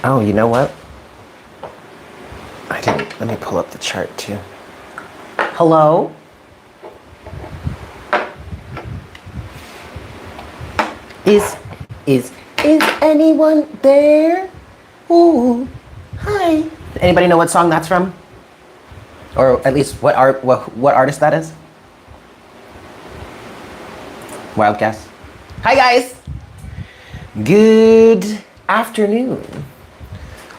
Oh, you know what? I didn't. Let me pull up the chart too. Hello? Is anyone there? Ooh, hi. Anybody know what song that's from? Or at least what artist that is? Wild guess. Hi guys. Good afternoon.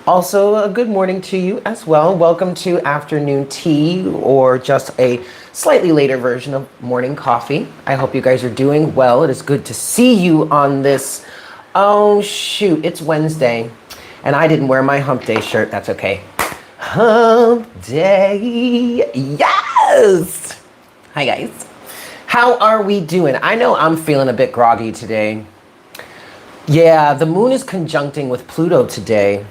Also, a good morning to you as well. Welcome to afternoon tea, or just a slightly later version of morning coffee. I hope you guys are doing well. It is good to see you on this. Oh shoot, it's Wednesday, and I didn't wear my hump day shirt. That's okay. Hump day, yes! Hi guys. How are we doing? I know I'm feeling a bit groggy today. Yeah, the moon is conjuncting with Pluto today.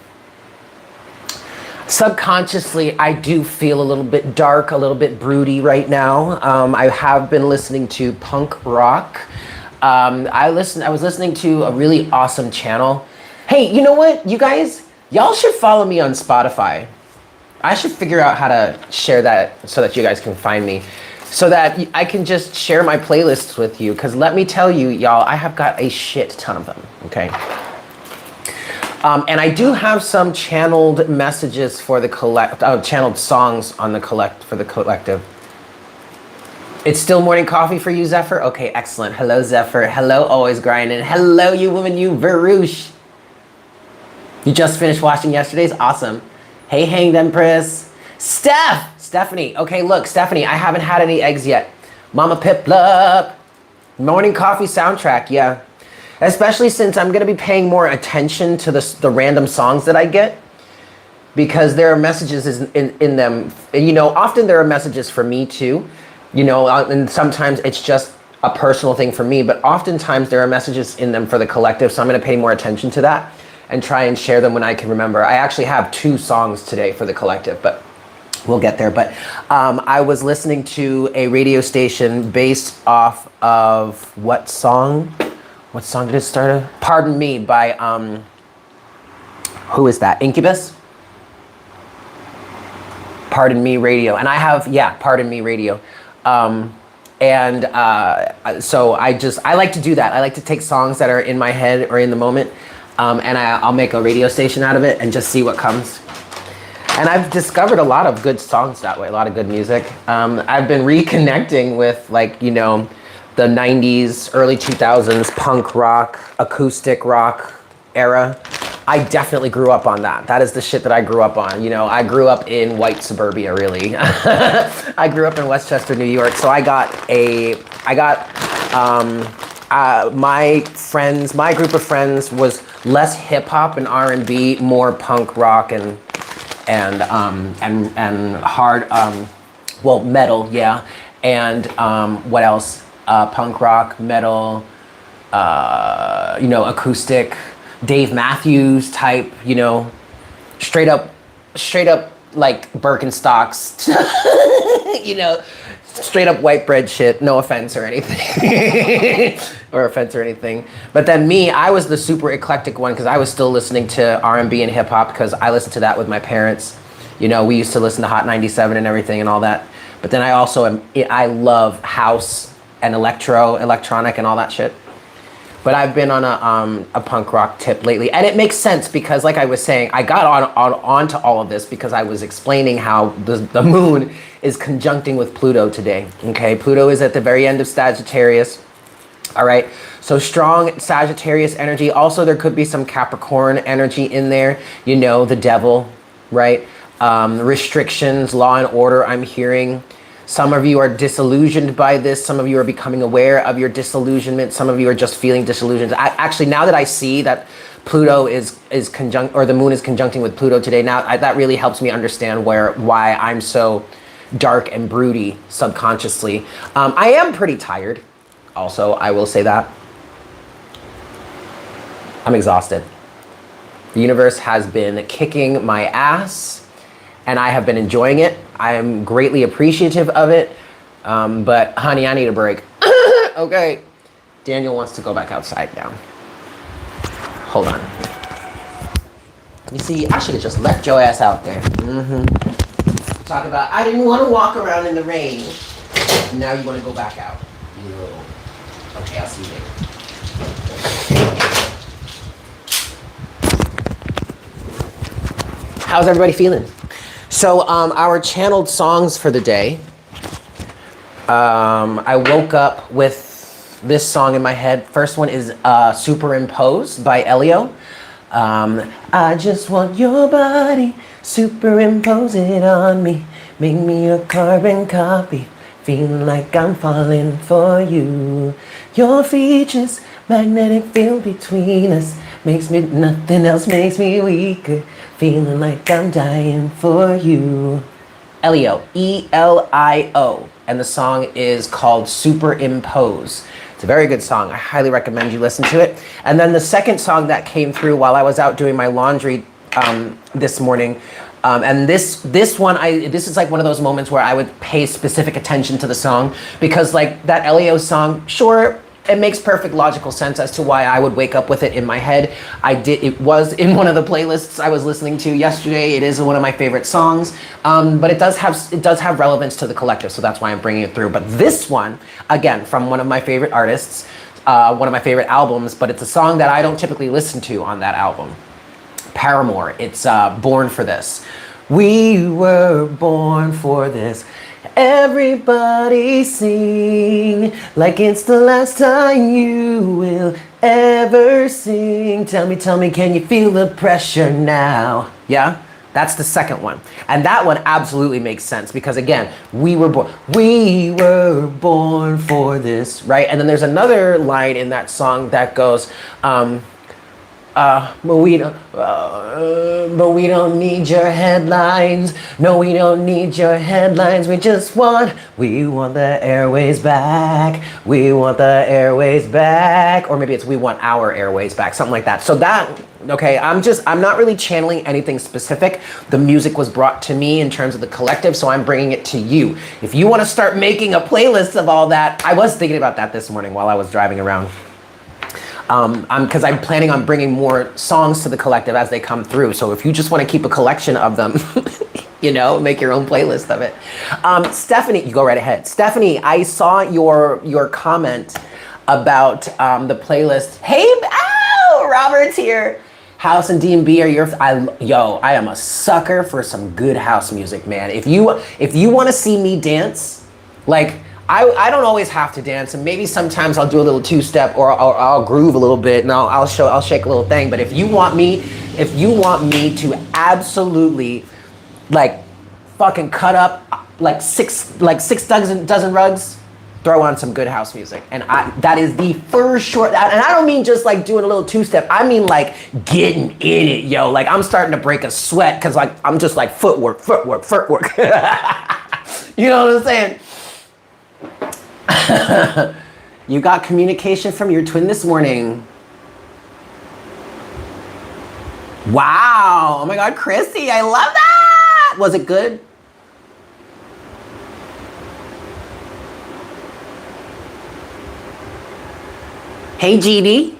Subconsciously, I do feel a little bit dark, a little bit broody right now. I have been listening to punk rock. I was listening to a really awesome channel. Hey, you know what, you guys? Y'all should follow me on Spotify. I should figure out how to share that so that you guys can find me, so that I can just share my playlists with you. Because let me tell you, y'all, I have got a shit ton of them, okay? And I do have some channeled messages for the channeled songs on the for the collective. It's still morning coffee for you, Zephyr? Okay, excellent. Hello, Zephyr. Hello, always grinding. Hello, you woman, you Verush. You just finished watching yesterday's? Awesome. Hey, Hanged Empress. Stephanie. Okay, look, Stephanie, I haven't had any eggs yet. Mama Piplup. Morning coffee soundtrack, yeah. Especially since I'm gonna be paying more attention to the random songs that I get, because there are messages in them. And, you know, often there are messages for me too, you know, and sometimes it's just a personal thing for me, but oftentimes there are messages in them for the collective. So I'm gonna pay more attention to that and try and share them when I can remember. I actually have 2 songs today for the collective, but we'll get there. But I was listening to a radio station based off of what song? What song did it start of? Pardon Me by, who is that? Incubus? Pardon Me Radio. And I have, yeah, Pardon Me Radio. So I like to do that. I like to take songs that are in my head or in the moment, and I'll make a radio station out of it and just see what comes. And I've discovered a lot of good songs that way, a lot of good music. I've been reconnecting with, like, you know, the 90s, early 2000s punk rock, acoustic rock era. I definitely grew up on that. That is the shit that I grew up on. You know, I grew up in white suburbia, really. I grew up in Westchester, New York. So my group of friends was less hip hop and R&B, more punk rock and hard, well, metal, yeah. And what else? Punk rock, metal, you know, acoustic, Dave Matthews type, you know, straight up like Birkenstocks, you know, straight up white bread shit. No offense or anything, But then me, I was the super eclectic one, because I was still listening to R&B and hip hop, because I listened to that with my parents. You know, we used to listen to Hot 97 and everything and all that. But then I love house and electronic and all that shit. But I've been on a punk rock tip lately, and it makes sense because, like I was saying, I got onto all of this because I was explaining how the moon is conjuncting with Pluto today. Okay, Pluto is at the very end of Sagittarius. All right, so strong Sagittarius energy. Also, there could be some Capricorn energy in there. You know, the devil, right? Restrictions, law and order. I'm hearing. Some of you are disillusioned by this. Some of you are becoming aware of your disillusionment. Some of you are just feeling disillusioned. Actually, now that I see that Pluto is conjunct, or the moon is conjuncting with Pluto today, now that really helps me understand why I'm so dark and broody subconsciously. I am pretty tired. Also, I will say that. I'm exhausted. The universe has been kicking my ass, and I have been enjoying it. I am greatly appreciative of it, but honey, I need a break. Okay. Daniel wants to go back outside now. Hold on. You see, I should have just left your ass out there. Talk about, I didn't want to walk around in the rain. Now you want to go back out. You little. Okay, I'll see you later. How's everybody feeling? So our channeled songs for the day. I woke up with this song in my head. First one is Superimposed by Elio. I just want your body, superimpose it on me, make me a carbon copy, feeling like I'm falling for you. Your features, magnetic field between us, makes me, nothing else makes me weaker, feeling like I'm dying for you. Elio, E-L-I-O, and the song is called Superimpose. It's a very good song. I highly recommend you listen to it. And then the second song that came through while I was out doing my laundry this morning, and this one, this is like one of those moments where I would pay specific attention to the song, because like that Elio song, sure, it makes perfect logical sense as to why I would wake up with it in my head. It was in one of the playlists I was listening to yesterday. It is one of my favorite songs, but it does have relevance to the collective, so that's why I'm bringing it through. But this one, again, from one of my favorite artists, one of my favorite albums, but it's a song that I don't typically listen to on that album. Paramore, it's Born for This. We were born for this. Everybody sing like it's the last time you will ever sing. Tell me, can you feel the pressure now? Yeah, that's the second one. And that one absolutely makes sense because again, we were born for this, right? And then there's another line in that song that goes, but we don't need your headlines. No, we don't need your headlines. We want the airways back. We want the airways back. Or maybe it's we want our airways back, something like that. So that, okay, I'm not really channeling anything specific. The music was brought to me in terms of the collective, so I'm bringing it to you. If you want to start making a playlist of all that, I was thinking about that this morning while I was driving around. Because I'm planning on bringing more songs to the collective as they come through. So if you just want to keep a collection of them, you know, make your own playlist of it. Stephanie, you go right ahead. Stephanie, I saw your comment about the playlist. Hey, Robert's here. House and D&B are your, I am a sucker for some good house music, man. If you want to see me dance, like, I don't always have to dance, and maybe sometimes I'll do a little two-step or I'll groove a little bit and I'll shake a little thing. But if you want me to absolutely like fucking cut up like six dozen rugs, throw on some good house music. And that is the first short, and I don't mean just like doing a little two-step. I mean like getting in it, yo. Like I'm starting to break a sweat because like I'm just like footwork. You know what I'm saying? You got communication from your twin this morning. Wow. Oh my God, Chrissy, I love that. Was it good? Hey, GD.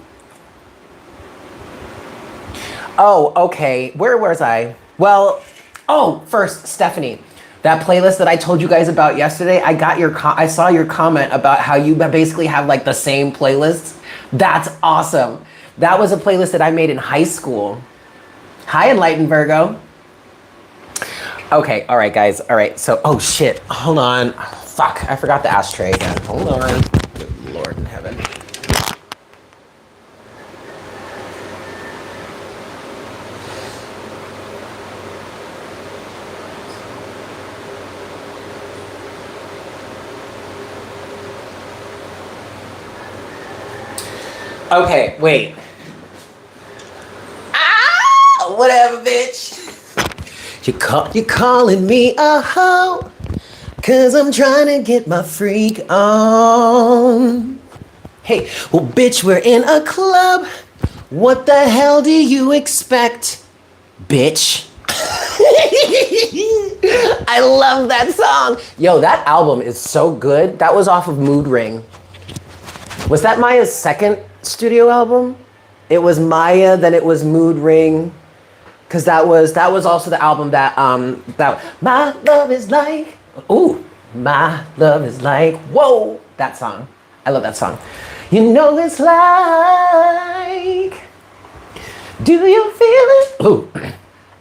Oh, okay. Where was I? Well, first, Stephanie. That playlist that I told you guys about yesterday, I saw your comment about how you basically have like the same playlists. That's awesome. That was a playlist that I made in high school. Hi, Enlightened Virgo. Okay, all right, guys. All right, so, oh shit, hold on. Fuck, I forgot the ashtray again. Hold on. Good Lord in heaven. Okay, wait. Whatever, bitch. You calling me a hoe? 'Cause I'm trying to get my freak on. Hey, well, bitch, we're in a club. What the hell do you expect, bitch? I love that song. Yo, that album is so good. That was off of Mood Ring. Was that Maya's second studio album? It was Maya, then it was Mood Ring, Because that was also the album that my love is like, ooh, my love is like, whoa, that song. I love that song. You know it's like, do you feel it? Ooh.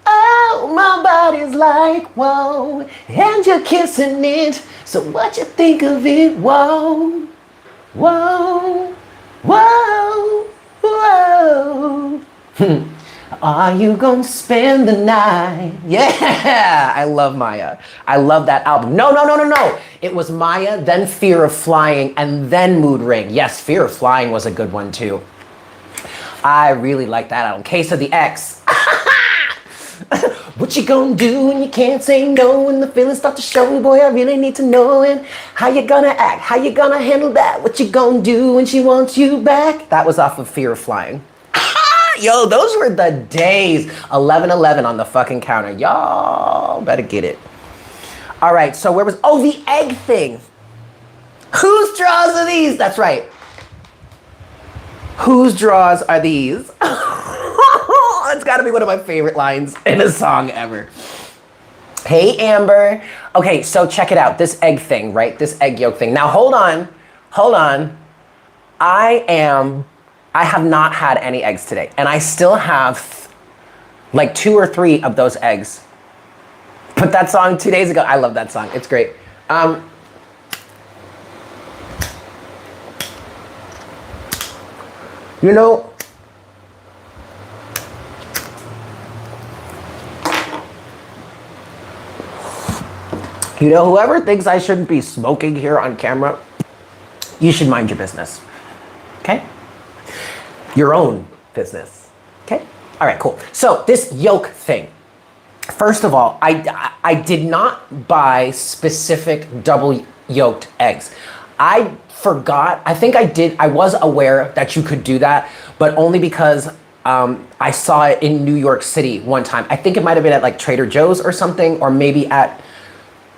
Oh, my body's like, whoa, and you're kissing it. So what you think of it? Whoa, whoa, whoa, whoa. Are you gonna spend the night? Yeah, I love Maya. I love that album. No, no, no, no, no. It was Maya, then Fear of Flying, and then Mood Ring. Yes, Fear of Flying was a good one too. I really like that album. Case of the X. What you gonna do when you can't say no, when the feelings start to show? Boy, I really need to know. And how you gonna act? How you gonna handle that? What you gonna do when she wants you back? That was off of Fear of Flying. Yo, those were the days. 11:11 on the fucking counter. Y'all better get it. All right, so where was, oh, the egg thing. Whose drawers are these? That's right. Whose drawers are these? It's gotta be one of my favorite lines in a song ever. Hey, Amber. Okay, so check it out. This egg thing, right? This egg yolk thing. Now, hold on. I have not had any eggs today, and I still have like 2 or 3 of those eggs. Put that song 2 days ago. I love that song. It's great. You know, whoever thinks I shouldn't be smoking here on camera, you should mind your business. Okay? Your own business. Okay? All right, cool. So this yolk thing. First of all, I did not buy specific double yolked eggs. I forgot. I think I did. I was aware that you could do that, but only because I saw it in New York City one time. I think it might have been at like Trader Joe's or something, or maybe at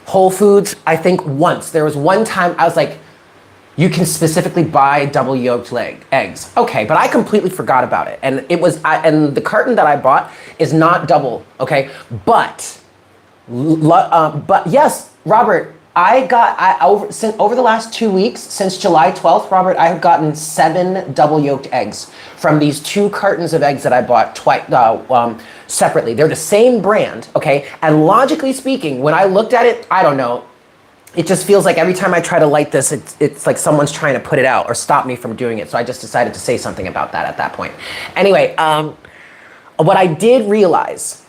Whole Foods. I think once. There was one time I was like, you can specifically buy double yolked eggs. Okay, but I completely forgot about it. And it was, and the carton that I bought is not double, okay? But yes, Robert, over the last 2 weeks, since July 12th, Robert, I have gotten 7 double yolked eggs from these 2 cartons of eggs that I bought separately. They're the same brand, okay? And logically speaking, when I looked at it, I don't know, it just feels like every time I try to light this, it's like someone's trying to put it out or stop me from doing it. So I just decided to say something about that at that point. Anyway, what I did realize,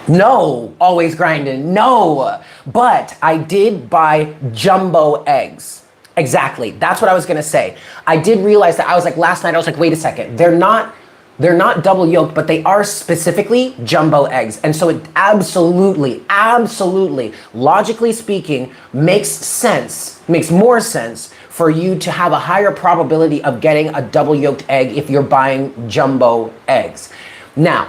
no, always grinding, no, but I did buy jumbo eggs. Exactly, that's what I was gonna say. I did realize that. I was like, last night, I was like, wait a second, they're not double yolked, but they are specifically jumbo eggs. And so it absolutely, logically speaking, makes more sense for you to have a higher probability of getting a double yolked egg if you're buying jumbo eggs. Now,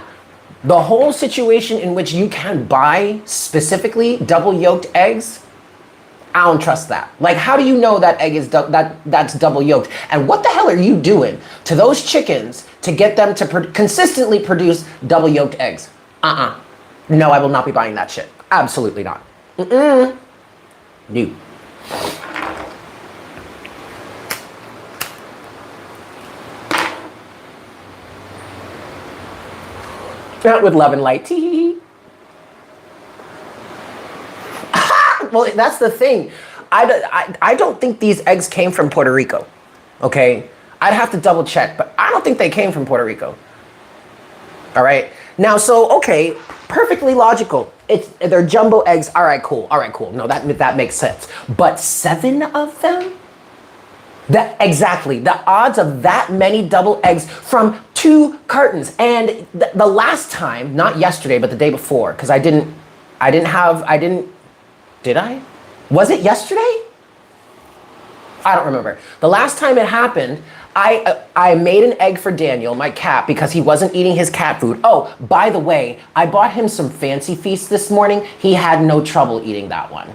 the whole situation in which you can buy specifically double yolked eggs, I don't trust that. Like, how do you know that egg is that's double yolked? And what the hell are you doing to those chickens to get them to consistently produce double yolked eggs? No, I will not be buying that shit. Absolutely not. No. With love and light. Well, that's the thing. I don't think these eggs came from Puerto Rico, okay? I'd have to double check, but I don't think they came from Puerto Rico. All right? Now, so, okay, perfectly logical. They're jumbo eggs. All right, cool. No, that makes sense. But 7 of them? Exactly. The odds of that many double eggs from 2 cartons. And the last time, not yesterday, but the day before, because did I? Was it yesterday? I don't remember. The last time it happened, I made an egg for Daniel, my cat, because he wasn't eating his cat food. Oh, by the way, I bought him some Fancy Feast this morning. He had no trouble eating that one.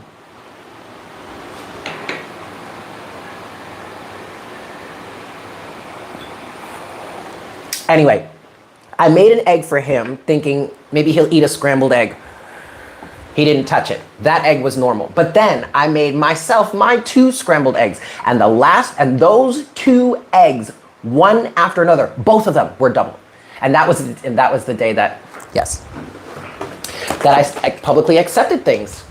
Anyway, I made an egg for him thinking maybe he'll eat a scrambled egg. He didn't touch it. That egg was normal. But then I made myself my 2 scrambled eggs. And those 2 eggs, one after another, both of them were double. And that was the day that, yes, that I publicly accepted things.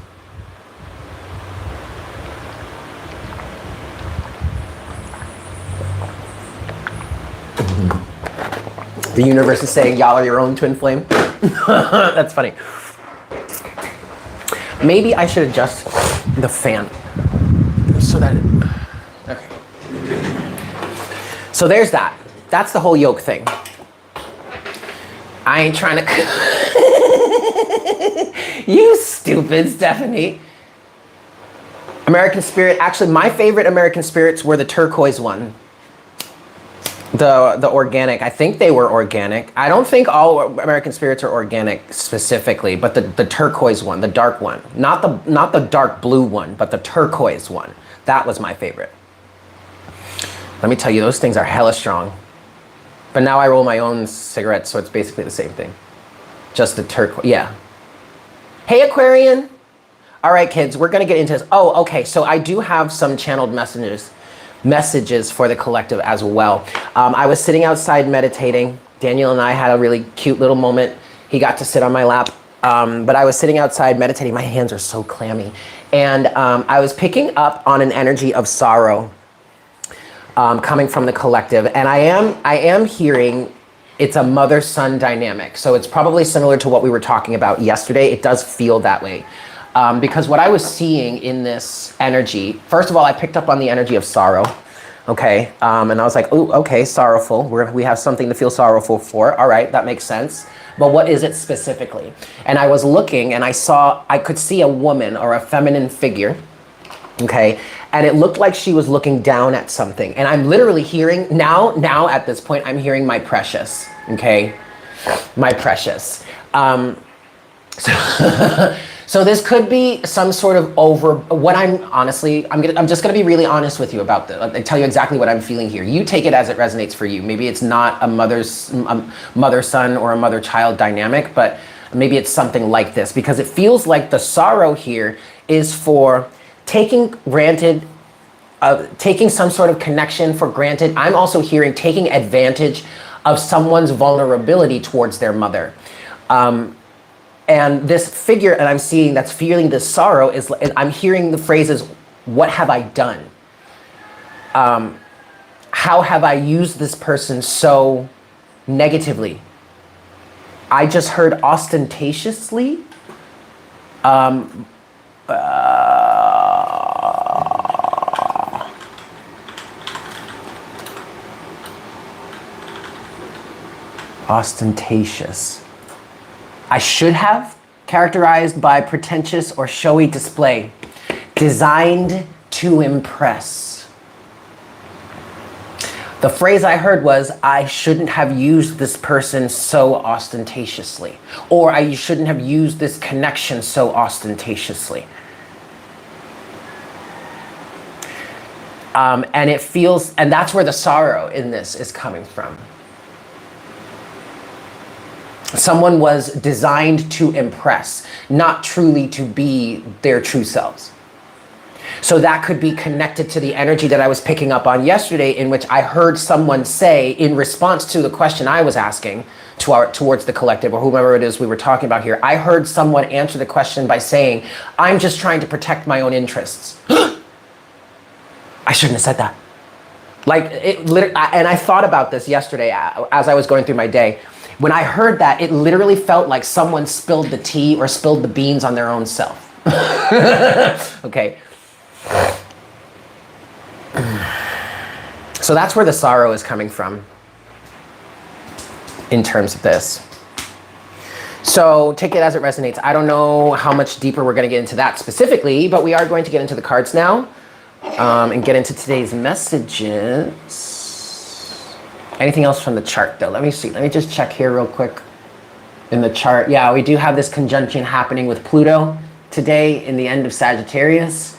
The universe is saying, y'all are your own twin flame. That's funny. Maybe I should adjust the fan so that okay. So there's that. That's the whole yolk thing. I ain't trying to. You stupid Stephanie. American Spirit. Actually, my favorite American Spirits were the turquoise one. The organic. I think they were organic. I don't think all American Spirits are organic specifically, but the turquoise one, the dark one, not the dark blue one, but the turquoise one. That was my favorite. Let me tell you, those things are hella strong. But now I roll my own cigarettes, so it's basically the same thing. Just the turquoise. Yeah. Hey, Aquarian. All right, kids, we're gonna get into this. Oh, okay. So I do have some channeled messages for the collective as well. I was sitting outside meditating. Daniel and I had a really cute little moment. He got to sit on my lap, but I was sitting outside meditating. My hands are so clammy. And I was picking up on an energy of sorrow coming from the collective. And I am hearing it's a mother-son dynamic. So it's probably similar to what we were talking about yesterday. It does feel that way. Because what I was seeing in this energy, first of all, I picked up on the energy of sorrow, okay? And I was like, ooh, okay, sorrowful. We have something to feel sorrowful for. All right, that makes sense. But what is it specifically? And I was looking and I could see a woman or a feminine figure, okay? And it looked like she was looking down at something. And I'm literally hearing, now at this point, I'm hearing my precious, okay? My precious. So this could be some sort of I'm just gonna be really honest with you about this. I tell you exactly what I'm feeling here. You take it as it resonates for you. Maybe it's not a mother-son or a mother-child dynamic, but maybe it's something like this, because it feels like the sorrow here is for taking some sort of connection for granted. I'm also hearing taking advantage of someone's vulnerability towards their mother. And this figure, and I'm seeing that's feeling this sorrow, I'm hearing the phrases, what have I done? How have I used this person so negatively? I just heard ostentatiously. Ostentatious. I should have characterized by pretentious or showy display, designed to impress. The phrase I heard was, I shouldn't have used this person so ostentatiously, or I shouldn't have used this connection so ostentatiously. And it feels, and that's where the sorrow in this is coming from. Someone was designed to impress, not truly to be their true selves. So that could be connected to the energy that I was picking up on yesterday, in which I heard someone say, in response to the question I was asking towards the collective, or whomever it is we were talking about here, I heard someone answer the question by saying, I'm just trying to protect my own interests. I shouldn't have said that. Like, and I thought about this yesterday as I was going through my day. When I heard that, it literally felt like someone spilled the tea or spilled the beans on their own self. Okay. So that's where the sorrow is coming from in terms of this. So take it as it resonates. I don't know how much deeper we're going to get into that specifically, but we are going to get into the cards now and get into today's messages. Anything else from the chart though? Let me see. Let me just check here real quick in the chart. Yeah, we do have this conjunction happening with Pluto today in the end of Sagittarius.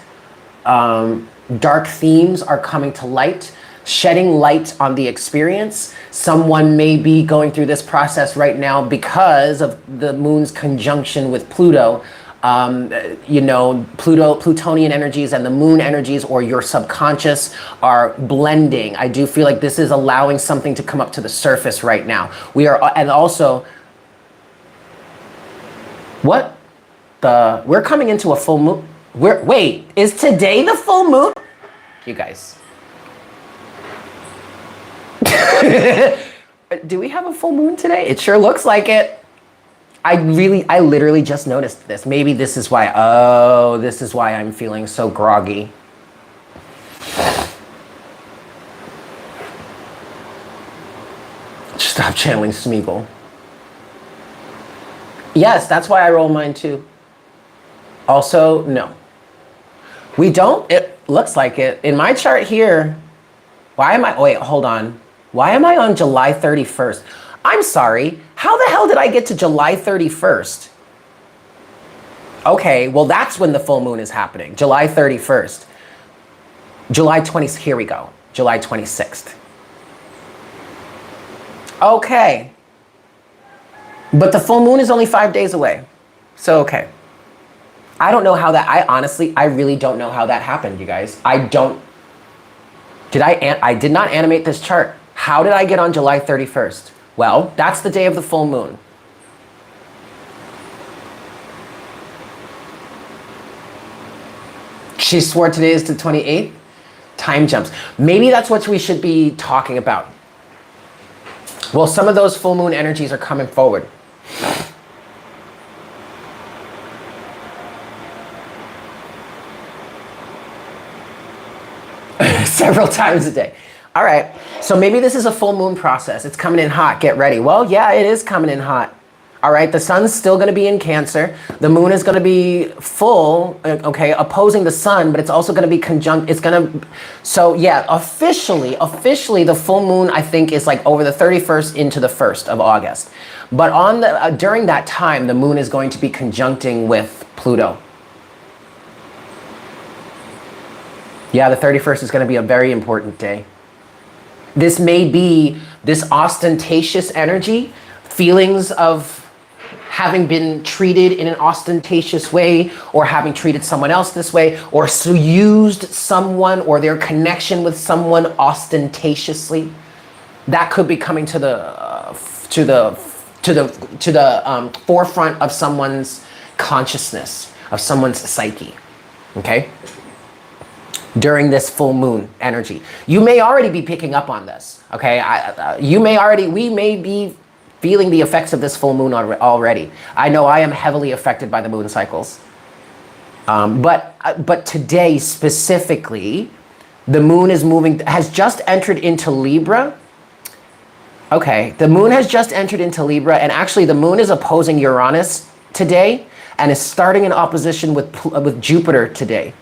Dark themes are coming to light. shedding light on the experience. Someone may be going through this process right now because of the moon's conjunction with Pluto. You know, Plutonian energies and the moon energies, or your subconscious, are blending. I do feel like this is allowing something to come up to the surface right now. We are, and also, what the, we're coming into a full moon. Wait, is today the full moon? You guys. Do we have a full moon today? It sure looks like it. I literally just noticed this. Maybe this is why, oh, this is why I'm feeling so groggy. Stop channeling Smeagol. Yes, that's why I roll mine too. Also, no. We don't, it looks like it. In my chart here, why am I, wait, hold on. Why am I on July 31st? I'm sorry, how the hell did I get to July 31st? Okay, well that's when the full moon is happening, July 31st. July 20th, here we go, July 26th. Okay. But the full moon is only 5 days away, so okay. I don't know how that, I really don't know how that happened, you guys. I did not animate this chart. How did I get on July 31st? Well, that's the day of the full moon. She swore today is the 28th. Time jumps. Maybe that's what we should be talking about. Well, some of those full moon energies are coming forward. Several times a day. All right, so maybe this is a full moon process. It's coming in hot, get ready. Well, yeah, it is coming in hot. All right, the sun's still gonna be in Cancer. The moon is gonna be full, okay, opposing the sun, but it's also gonna be conjunct, so yeah, officially, the full moon, I think, is like over the 31st into the 1st of August. But on the, during that time, the moon is going to be conjuncting with Pluto. Yeah, the 31st is gonna be a very important day. This may be this ostentatious energy, feelings of having been treated in an ostentatious way, or having treated someone else this way, or so used someone or their connection with someone ostentatiously. That could be coming to the forefront of someone's consciousness, of someone's psyche. Okay. During this full moon energy, you may already be picking up on this. Okay, we may be feeling the effects of this full moon already. I know I am heavily affected by the moon cycles. But today specifically, the moon is has just entered into Libra. Okay, the moon has just entered into Libra, and actually the moon is opposing Uranus today, and is starting in opposition with Jupiter today.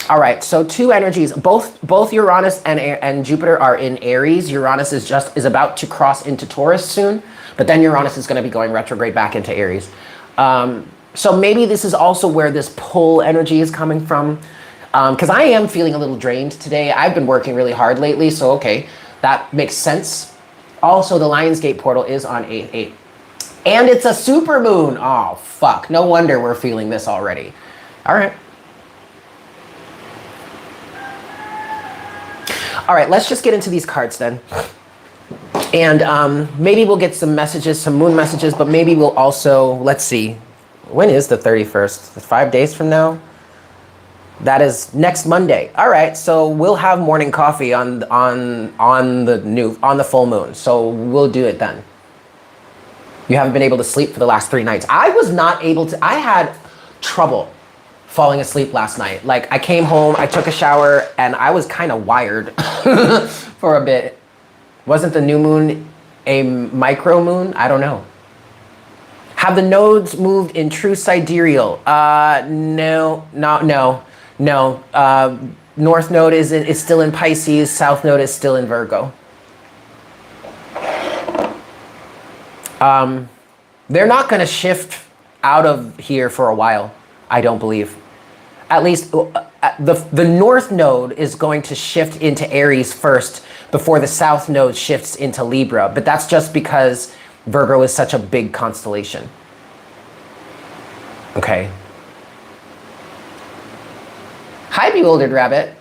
All right, so two energies, both Uranus and Jupiter are in Aries. Uranus is about to cross into Taurus soon, but then Uranus is going to be going retrograde back into Aries. So maybe this is also where this pull energy is coming from, because I am feeling a little drained today. I've been working really hard lately, so okay, that makes sense. Also, the Lionsgate portal is on 8/8, and it's a super moon. Oh fuck! No wonder we're feeling this already. All right. All right, let's just get into these cards then. And maybe we'll get some messages, some moon messages, but maybe we'll also, let's see, when is the 31st? 5 days from now? That is next Monday. All right, so we'll have morning coffee on the full moon. So we'll do it then. You haven't been able to sleep for the last 3 nights. I was not able to, I had trouble falling asleep last night. Like, I came home, I took a shower, and I was kind of wired for a bit. Wasn't the new moon a micro moon? I don't know. Have the nodes moved in true sidereal? No. North node is still in Pisces. South node is still in Virgo. They're not going to shift out of here for a while, I don't believe. At least the north node is going to shift into Aries first before the south node shifts into Libra. But that's just because Virgo is such a big constellation. Okay. Hi, Bewildered Rabbit.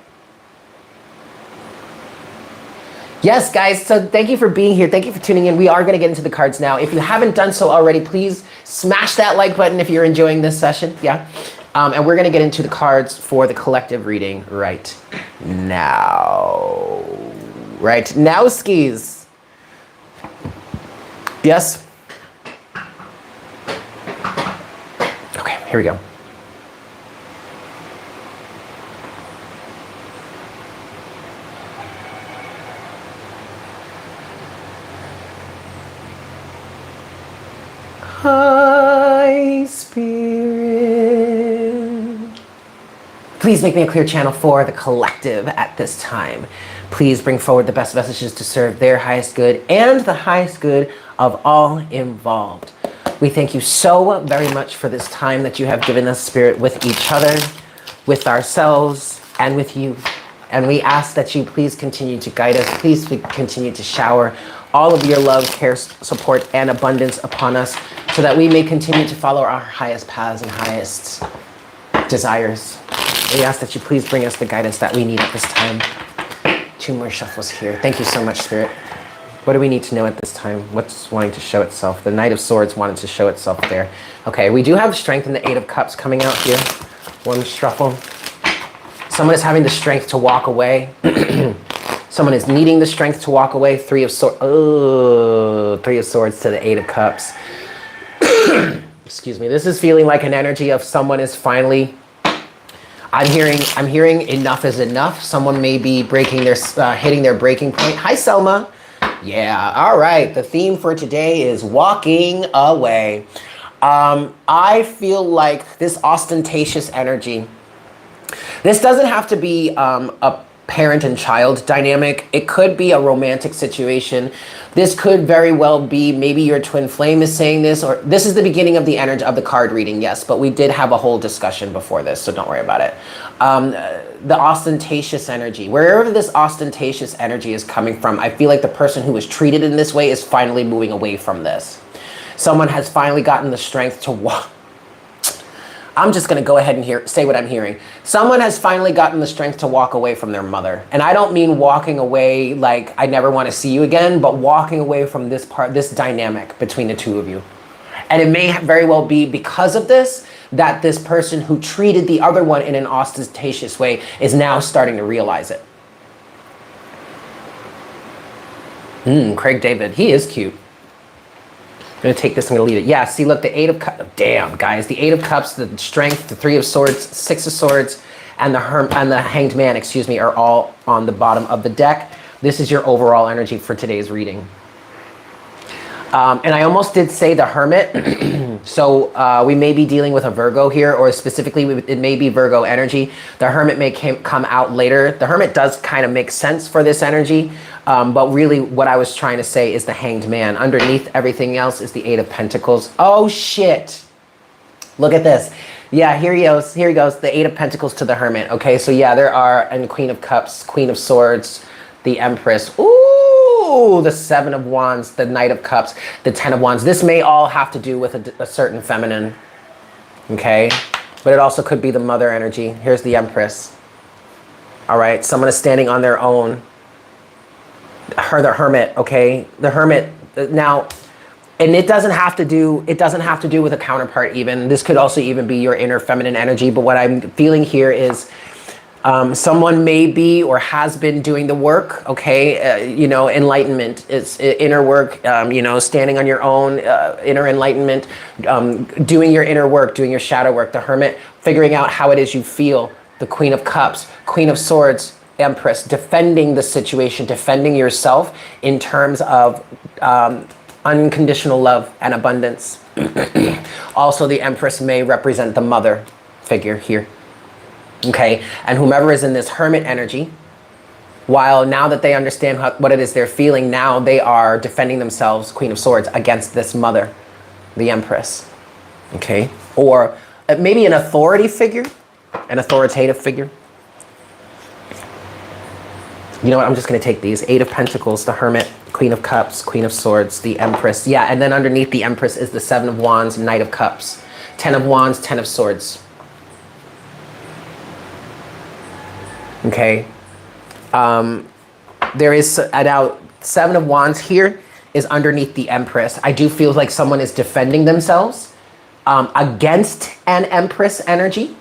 Yes, guys, so thank you for being here. Thank you for tuning in. We are going to get into the cards now. If you haven't done so already, please smash that like button if you're enjoying this session. Yeah. And we're going to get into the cards for the collective reading right now. Right now, skis. Yes? Okay, here we go. High Spirit. Please make me a clear channel for the collective at this time. Please bring forward the best messages to serve their highest good and the highest good of all involved. We thank you so very much for this time that you have given us, Spirit, with each other, with ourselves, and with you. And we ask that you please continue to guide us. Please continue to shower all of your love, care, support, and abundance upon us so that we may continue to follow our highest paths and highest desires. We ask that you please bring us the guidance that we need at this time. 2 more shuffles here. Thank you so much, Spirit. What do we need to know at this time? What's wanting to show itself? The Knight of Swords wanted to show itself there. Okay, we do have strength in the 8 of Cups coming out here. 1 shuffle. Someone is having the strength to walk away. Someone is needing the strength to walk away. 3 of Swords. Oh, 3 of Swords to the 8 of Cups. Excuse me. This is feeling like an energy of someone is finally... I'm hearing enough is enough. Someone may be breaking their, hitting their breaking point. Hi, Selma. Yeah, all right. The theme for today is walking away. I feel like this ostentatious energy, this doesn't have to be a parent and child dynamic. It could be a romantic situation. This could very well be, maybe your twin flame is saying this, or this is the beginning of the energy of the card reading, yes, but we did have a whole discussion before this, so don't worry about it. The ostentatious energy, wherever this ostentatious energy is coming from, I feel like the person who was treated in this way is finally moving away from this. Someone has finally gotten the strength to walk. I'm just going to go ahead and say what I'm hearing. Someone has finally gotten the strength to walk away from their mother. And I don't mean walking away like I never want to see you again, but walking away from this dynamic between the two of you. And it may very well be because of this that this person who treated the other one in an ostentatious way is now starting to realize it. Craig David, he is cute. I'm going to take this, I'm going to leave it. Yeah, see, look, the 8 of Cups. Damn, guys. The 8 of Cups, the Strength, the 3 of Swords, 6 of Swords, and the Hanged Man, excuse me, are all on the bottom of the deck. This is your overall energy for today's reading. And I almost did say the Hermit. So we may be dealing with a Virgo here, or specifically it may be Virgo energy. The Hermit may come out later. The Hermit does kind of make sense for this energy. But really what I was trying to say is the Hanged Man. Underneath everything else is the 8 of Pentacles. Oh, shit. Look at this. Yeah, here he goes. Here he goes. The 8 of Pentacles to the Hermit. Okay, so yeah, there are, and Queen of Cups, Queen of Swords, the Empress. Ooh, the 7 of Wands, the Knight of Cups, the 10 of Wands. This may all have to do with a certain feminine. Okay, but it also could be the mother energy. Here's the Empress. All right, someone is standing on their own. The Hermit, okay? The Hermit, now, and it doesn't have to do with a counterpart even. This could also even be your inner feminine energy, but what I'm feeling here is someone may be or has been doing the work, okay? You know, enlightenment, it's inner work, you know, standing on your own, inner enlightenment, doing your inner work, doing your shadow work. The Hermit, figuring out how it is you feel. The Queen of Cups, Queen of Swords, Empress, defending the situation, defending yourself in terms of unconditional love and abundance. Also, the Empress may represent the mother figure here. Okay, and whomever is in this Hermit energy, while now that they understand what it is they're feeling, now they are defending themselves, Queen of Swords, against this mother, the Empress. Okay, or maybe an authority figure, an authoritative figure. You know what? I'm just going to take these. 8 of Pentacles, the Hermit, Queen of Cups, Queen of Swords, the Empress. Yeah, and then underneath the Empress is the 7 of Wands, Knight of Cups, 10 of Wands, 10 of Swords. Okay. There is now 7 of Wands here is underneath the Empress. I do feel like someone is defending themselves against an Empress energy.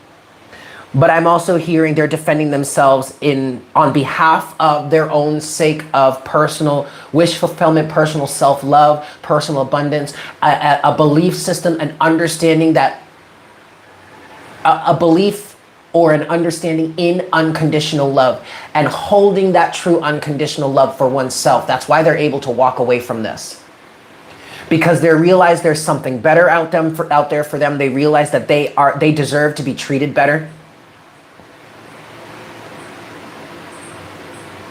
But I'm also hearing they're defending themselves on behalf of their own sake of personal wish fulfillment, personal self-love, personal abundance, a belief system, an understanding that a belief or an understanding in unconditional love and holding that true unconditional love for oneself. That's why they're able to walk away from this. Because they realize there's something better out there for them. They realize that they deserve to be treated better.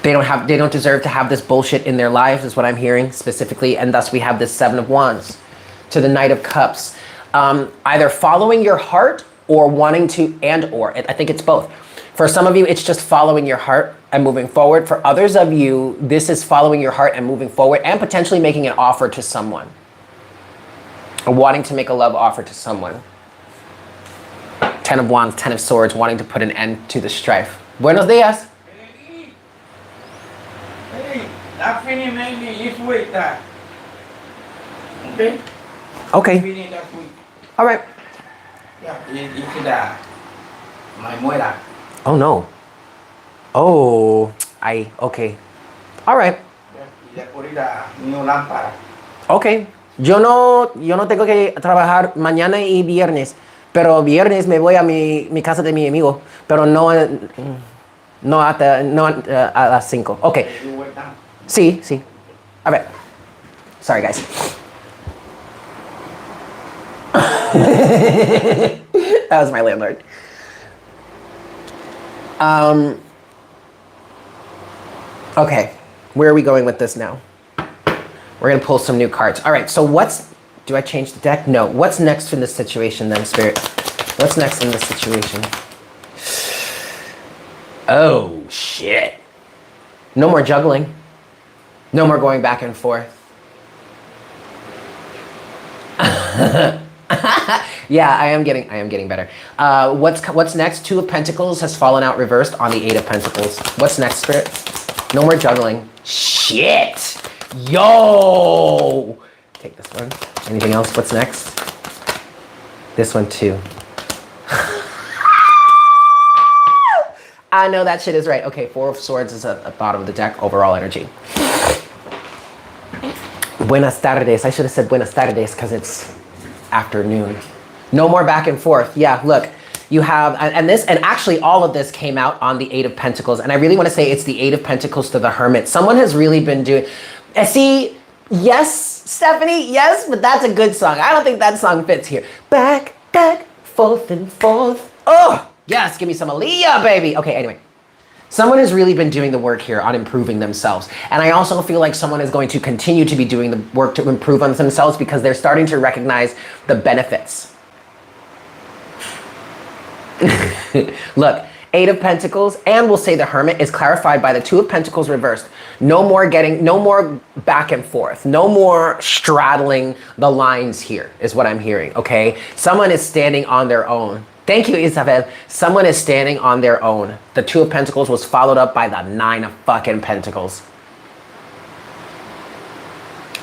They don't deserve to have this bullshit in their lives, is what I'm hearing specifically. And thus we have this 7 of Wands to the Knight of Cups. Either following your heart or wanting to, I think it's both. For some of you, it's just following your heart and moving forward. For others of you, this is following your heart and moving forward and potentially making an offer to someone. Or wanting to make a love offer to someone. 10 of Wands, 10 of Swords, wanting to put an end to the strife. Buenos días. That feeling made me eat with that. Okay? Okay. Feeling that week. All right. Yeah, it's that. My muera. Oh, no. Oh, okay. All right. Y después la mi lámpara. Okay. Yo no tengo que trabajar mañana y viernes, pero viernes me voy a mi casa de mi amigo, pero no a las 5. Okay. Sí. All right. Sorry, guys. That was my landlord. Okay. Where are we going with this now? We're going to pull some new cards. All right. So do I change the deck? No. What's next in this situation then, Spirit? What's next in this situation? Oh, shit. No more juggling. No more going back and forth. Yeah, I am getting better. What's next? 2 of Pentacles has fallen out reversed on the 8 of Pentacles. What's next, Spirit? No more juggling. Shit. Yo. Take this one. Anything else? What's next? This one too. I know that shit is right. Okay, 4 of Swords is at the bottom of the deck. Overall energy. Buenas tardes. I should have said buenas tardes because it's afternoon. No more back and forth. Yeah, look, you have, and actually all of this came out on the 8 of Pentacles. And I really want to say it's the 8 of Pentacles to the Hermit. Someone has really been doing, see, yes, Stephanie, yes, but that's a good song. I don't think that song fits here. Back, forth and forth. Oh, yes, give me some Aaliyah, baby. Okay, anyway. Someone has really been doing the work here on improving themselves. And I also feel like someone is going to continue to be doing the work to improve on themselves because they're starting to recognize the benefits. Look, 8 of Pentacles, and we'll say the Hermit is clarified by the 2 of Pentacles reversed. No more back and forth. No more straddling the lines here is what I'm hearing, okay? Someone is standing on their own. Thank you, Isabel. Someone is standing on their own. The 2 of Pentacles was followed up by the 9 of fucking Pentacles.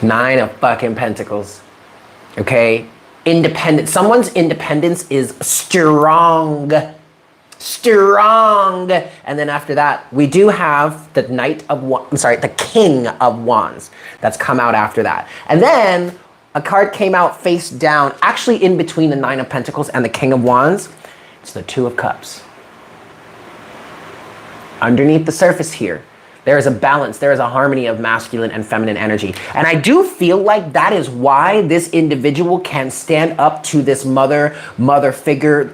9 of fucking Pentacles. Okay? Independent. Someone's independence is strong. Strong. And then after that, we do have the the King of Wands that's come out after that. And then a card came out face down, actually in between the 9 of Pentacles and the King of Wands. It's the 2 of Cups. Underneath the surface here, there is a balance, there is a harmony of masculine and feminine energy. And I do feel like that is why this individual can stand up to this mother figure,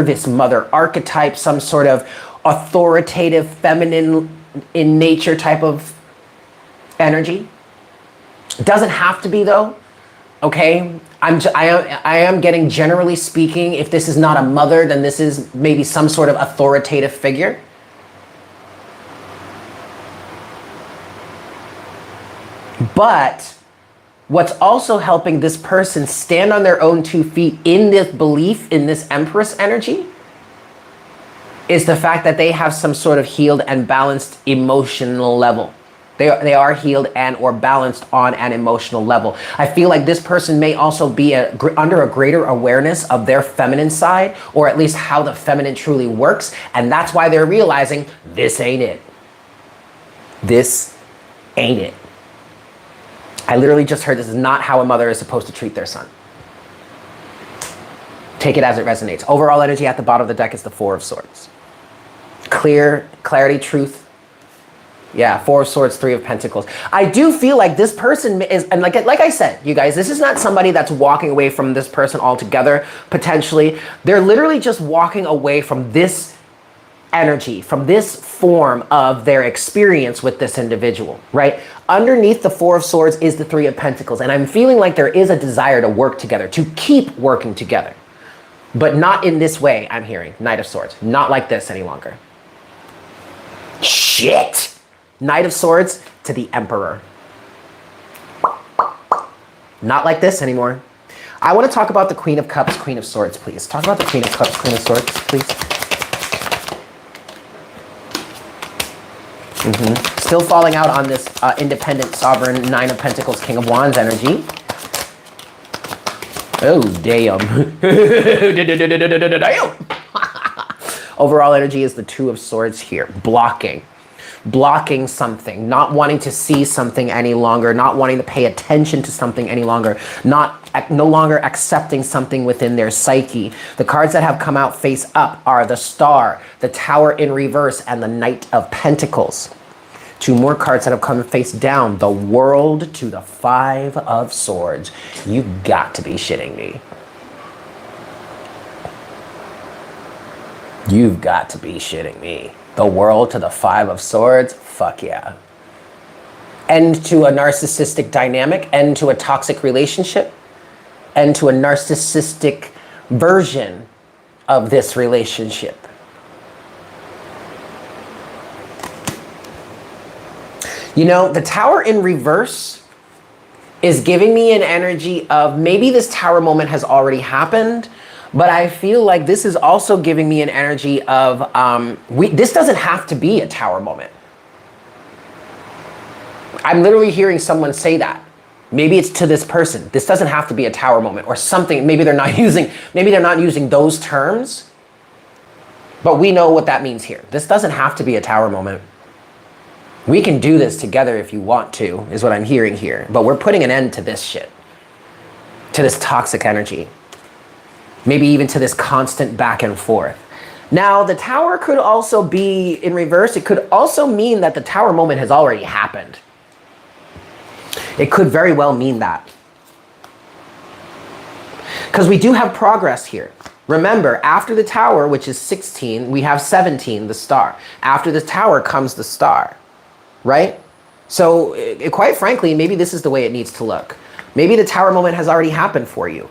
this mother archetype, some sort of authoritative, feminine in nature type of energy. It doesn't have to be though, okay? I am getting, generally speaking, if this is not a mother, then this is maybe some sort of authoritative figure. But what's also helping this person stand on their own 2 feet in this belief, in this Empress energy, is the fact that they have some sort of healed and balanced emotional level. They are healed and or balanced on an emotional level. I feel like this person may also be under a greater awareness of their feminine side, or at least how the feminine truly works. And that's why they're realizing this ain't it. This ain't it. I literally just heard this is not how a mother is supposed to treat their son. Take it as it resonates. Overall energy at the bottom of the deck is the Four of Swords. Clarity, truth. Yeah, Four of Swords, Three of Pentacles. I do feel like this person is, and like I said, you guys, this is not somebody that's walking away from this person altogether, potentially. They're literally just walking away from this energy, from this form of their experience with this individual, right? Underneath the Four of Swords is the Three of Pentacles, and I'm feeling like there is a desire to work together, to keep working together, but not in this way. I'm hearing Knight of Swords, not like this any longer. Shit! Knight of Swords to the Emperor. Not like this anymore. I want to talk about the Queen of Cups, Queen of Swords, please. Talk about the Queen of Cups, Queen of Swords, please. Still falling out on this independent, sovereign, Nine of Pentacles, King of Wands energy. Oh, damn. Damn. Overall energy is the Two of Swords here. Blocking something, not wanting to see something any longer, not wanting to pay attention to something any longer, no longer accepting something within their psyche. The cards that have come out face up are the Star, the Tower in reverse, and the Knight of Pentacles. 2 more cards that have come face down, the World to the Five of Swords. You got to be shitting me. You've got to be shitting me. The World to the Five of Swords, fuck yeah. End to a narcissistic dynamic, end to a toxic relationship, end to a narcissistic version of this relationship. You know, the Tower in reverse is giving me an energy of maybe this Tower moment has already happened, but I feel like this is also giving me an energy of, this doesn't have to be a Tower moment. I'm literally hearing someone say that. Maybe it's to this person. This doesn't have to be a Tower moment or something. Maybe they're not using those terms, but we know what that means here. This doesn't have to be a Tower moment. We can do this together if you want to, is what I'm hearing here. But we're putting an end to this shit, to this toxic energy. Maybe even to this constant back and forth. Now, the Tower could also be in reverse. It could also mean that the Tower moment has already happened. It could very well mean that. Because we do have progress here. Remember, after the Tower, which is 16, we have 17, the Star. After the Tower comes the Star, right? So, quite frankly, maybe this is the way it needs to look. Maybe the Tower moment has already happened for you.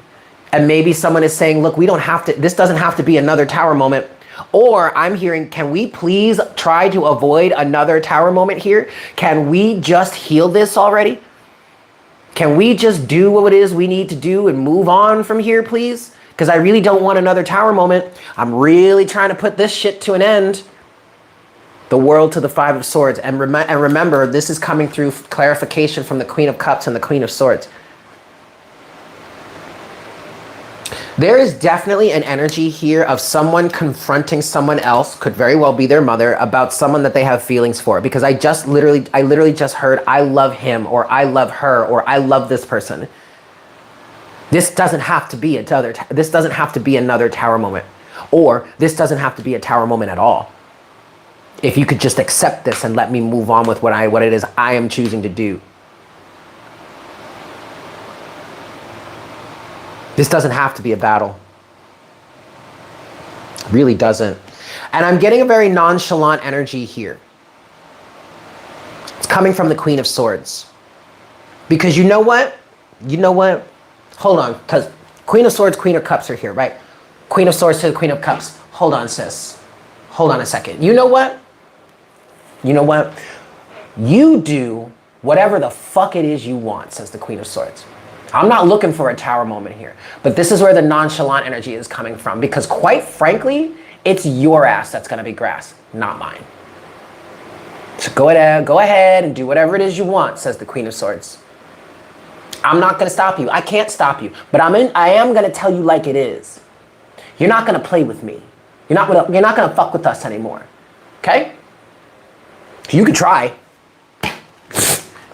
And maybe someone is saying, look, we don't have to, this doesn't have to be another Tower moment. Or I'm hearing, can we please try to avoid another Tower moment here? Can we just heal this already? Can we just do what it is we need to do and move on from here, please? Because I really don't want another Tower moment. I'm really trying to put this shit to an end. The World to the Five of Swords. And remember, this is coming through clarification from the Queen of Cups and the Queen of Swords. There is definitely an energy here of someone confronting someone else, could very well be their mother, about someone that they have feelings for. Because I literally just heard, I love him, or I love her, or I love this person. This doesn't have to be another Tower moment. Or this doesn't have to be a Tower moment at all. If you could just accept this and let me move on with what it is I am choosing to do. This doesn't have to be a battle. It really doesn't. And I'm getting a very nonchalant energy here. It's coming from the Queen of Swords. Because you know what? Hold on, because Queen of Swords, Queen of Cups are here, right? Queen of Swords to the Queen of Cups. Hold on, sis. Hold on a second. You know what? You do Whatever the fuck it is you want, says the Queen of Swords. I'm not looking for a tower moment here, but this is where the nonchalant energy is coming from, because quite frankly, it's your ass that's gonna be grass, not mine. So go ahead and do whatever it is you want, says the Queen of Swords. I'm not gonna stop you. I can't stop you, but I am gonna tell you like it is. You're not gonna play with me. You're not gonna fuck with us anymore. Okay? You can try.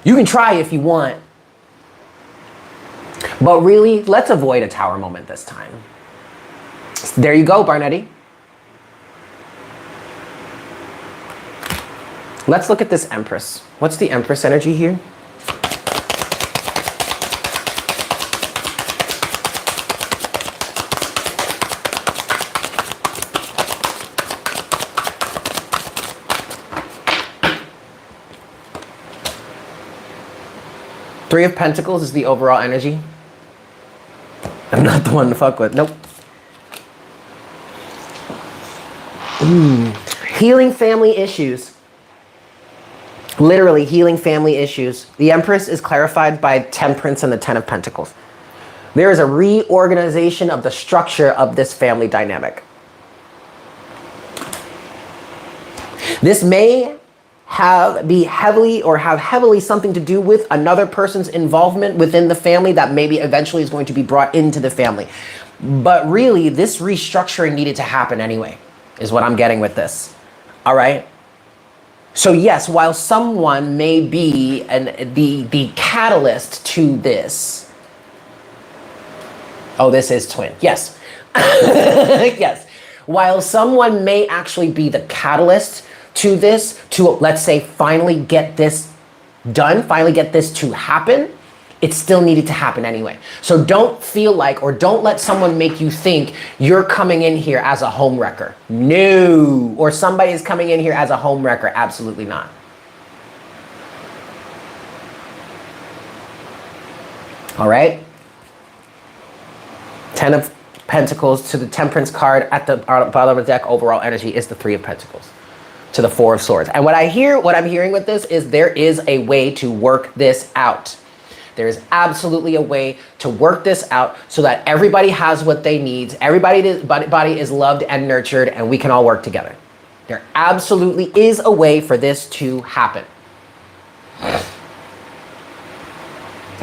You can try if you want. But really, let's avoid a tower moment this time. There you go, Barnetti. Let's look at this Empress. What's the Empress energy here? Three of Pentacles is the overall energy. I'm not the one to fuck with. Nope. Healing family issues. Literally healing family issues. The Empress is clarified by Temperance and the Ten of Pentacles. There is a reorganization of the structure of this family dynamic. This may have heavily something to do with another person's involvement within the family that maybe eventually is going to be brought into the family. But really, this restructuring needed to happen anyway, is what I'm getting with this. All right? So yes, while someone may be the catalyst to this. Oh, this is twin. Yes. Yes. While someone may actually be the catalyst to this, to, let's say, finally get this done, finally get this to happen, it still needed to happen anyway. So don't feel like, or don't let someone make you think you're coming in here as a home wrecker. No. Or somebody is coming in here as a home wrecker. Absolutely not. All right. Ten of Pentacles to the Temperance card at the bottom of the deck. Overall energy is the Three of Pentacles to the Four of Swords. And what I'm hearing with this is there is a way to work this out. There is absolutely a way to work this out so that everybody has what they need. Everybody is loved and nurtured, and we can all work together. There absolutely is a way for this to happen.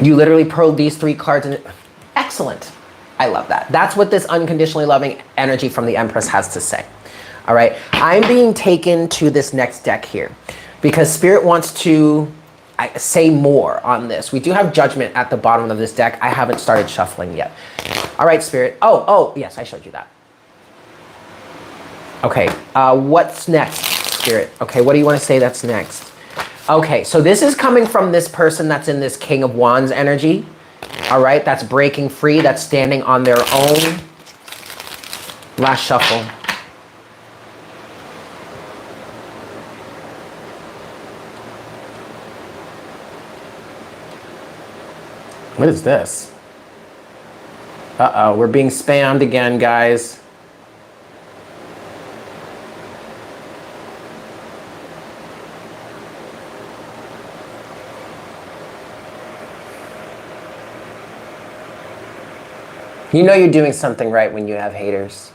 You literally probed these three cards and excellent. I love that. That's what this unconditionally loving energy from the Empress has to say. All right, I'm being taken to this next deck here because Spirit wants to say more on this. We do have Judgment at the bottom of this deck. I haven't started shuffling yet. All right, Spirit. Oh, yes, I showed you that. Okay, what's next, Spirit? Okay, what do you want to say that's next? Okay, so this is coming from this person that's in this King of Wands energy. All right, that's breaking free, that's standing on their own. Last shuffle. What is this? Uh-oh, we're being spammed again, guys. You know you're doing something right when you have haters.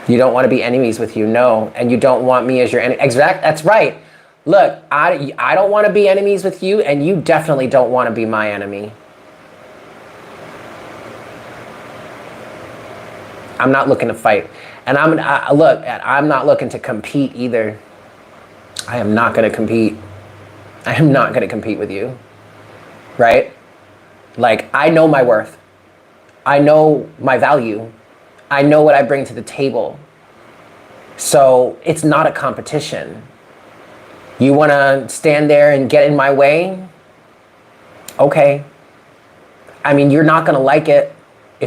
You don't want to be enemies with you, no. And you don't want me as your enemy. Exact, that's right. Look, I don't want to be enemies with you, and you definitely don't want to be my enemy. I'm not looking to fight. And I'm not looking to compete either. I am not going to compete. I am not going to compete with you. Right? Like, I know my worth. I know my value. I know what I bring to the table. So it's not a competition. You want to stand there and get in my way? Okay. I mean, you're not going to like it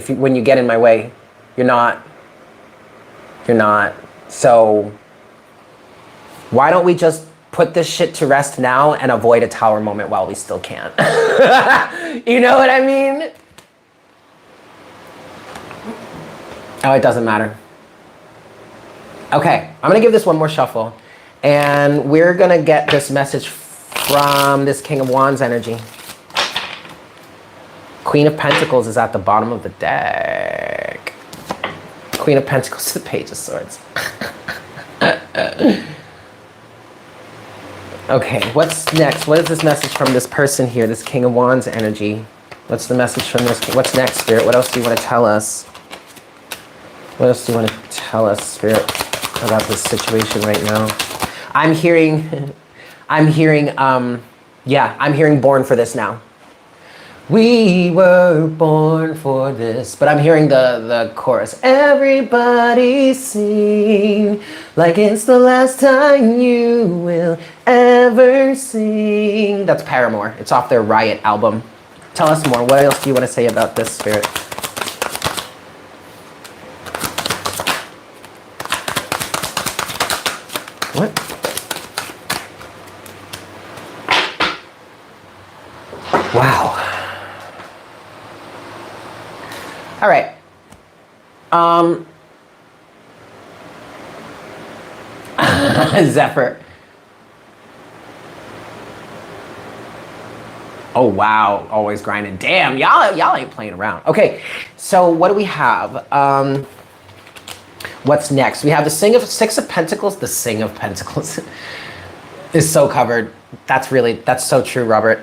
when you get in my way. You're not. You're not. So why don't we just put this shit to rest now and avoid a tower moment while we still can? You know what I mean? Oh, it doesn't matter. Okay, I'm going to give this one more shuffle. And we're going to get this message from this King of Wands energy. Queen of Pentacles is at the bottom of the deck. Queen of Pentacles to the Page of Swords. Okay, what's next? What is this message from this person here, this King of Wands energy? What's the message from this? What's next, Spirit? What else do you want to tell us? What else do you want to tell us, Spirit, about this situation right now? I'm hearing born for this now. We were born for this. But I'm hearing the chorus. Everybody sing like it's the last time you will ever sing. That's Paramore. It's off their Riot album. Tell us more. What else do you want to say about this, Spirit? What? Wow. All right. Zephyr. Oh, wow. Always grinding. Damn, y'all ain't playing around. Okay, so what do we have? What's next? We have the Six of Pentacles. The Sing of Pentacles is so covered. That's so true, Robert.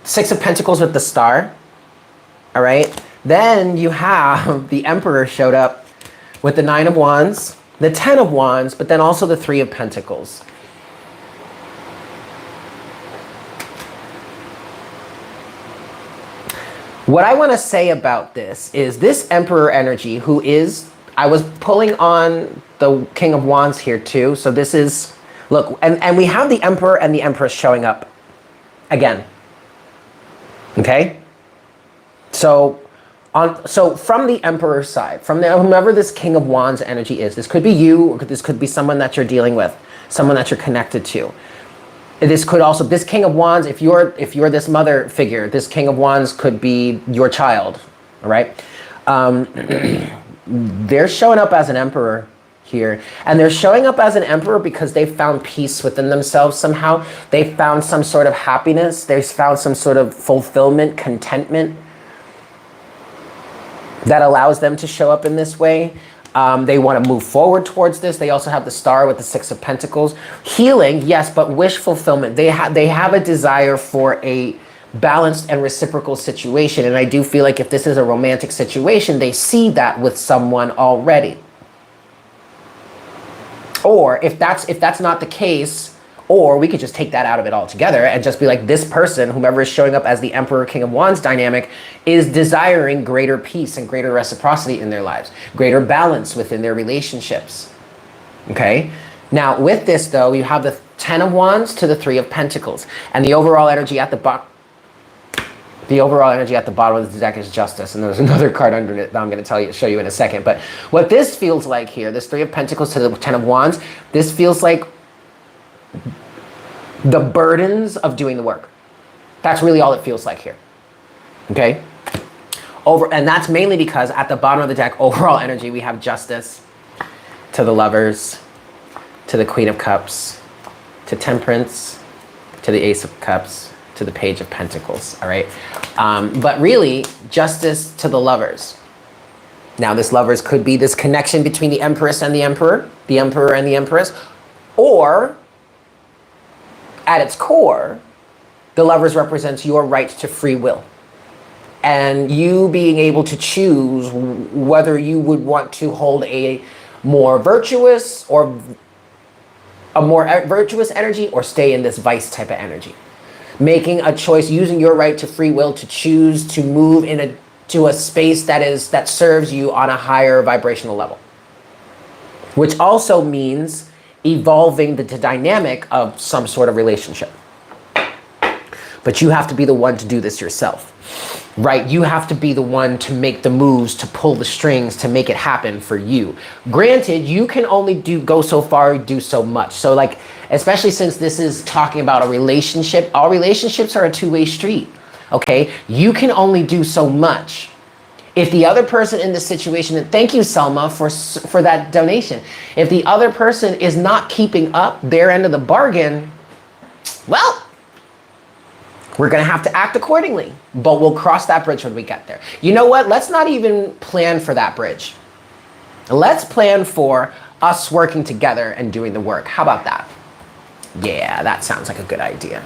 Six of Pentacles with the Star. All right. Then you have the Emperor showed up with the Nine of Wands, the Ten of Wands, but then also the Three of Pentacles. What I want to say about this is this Emperor energy, who is, I was pulling on the King of Wands here too. So this is, look, and we have the Emperor and the Empress showing up again. Okay? So from the Emperor's side, from whomever this King of Wands energy is, this could be you, or this could be someone that you're dealing with, someone that you're connected to. This could also, this King of Wands, if you're this mother figure, this King of Wands could be your child, all right? They're showing up as an Emperor here, and they're showing up as an Emperor because they found peace within themselves somehow. They found some sort of happiness. They found some sort of fulfillment, contentment that allows them to show up in this way. They want to move forward towards this. They also have the Star with the Six of Pentacles. Healing, yes, but wish fulfillment. They have a desire for a balanced and reciprocal situation. And I do feel like if this is a romantic situation, they see that with someone already. Or if that's not the case, or we could just take that out of it altogether and just be like, this person, whomever is showing up as the Emperor King of Wands dynamic, is desiring greater peace and greater reciprocity in their lives, greater balance within their relationships. Okay? Now, with this, though, you have the Ten of Wands to the Three of Pentacles. And the overall energy at the bottom, of the deck is Justice. And there's another card under it that I'm going to show you in a second. But what this feels like here, this Three of Pentacles to the Ten of Wands, this feels like the burdens of doing the work. That's really all it feels like here. Okay? And that's mainly because at the bottom of the deck, overall energy, we have Justice to the Lovers, to the Queen of Cups, to Temperance, to the Ace of Cups, to the Page of Pentacles, all right? But really, Justice to the Lovers. Now, this Lovers could be this connection between the Empress and the Emperor and the Empress, or at its core, the Lovers represents your right to free will. And you being able to choose whether you would want to hold a more virtuous energy or stay in this vice type of energy. Making a choice, using your right to free will to choose to move to a space that serves you on a higher vibrational level. Which also means evolving the dynamic of some sort of relationship. But you have to be the one to do this yourself, right? You have to be the one to make the moves, to pull the strings, to make it happen for you. Granted, you can only go so far, do so much. So like, especially since this is talking about a relationship, all relationships are a two-way street, okay? You can only do so much. If the other person in this situation, and thank you, Selma, for that donation. If the other person is not keeping up their end of the bargain, well, we're gonna have to act accordingly, but we'll cross that bridge when we get there. You know what? Let's not even plan for that bridge. Let's plan for us working together and doing the work. How about that? Yeah, that sounds like a good idea.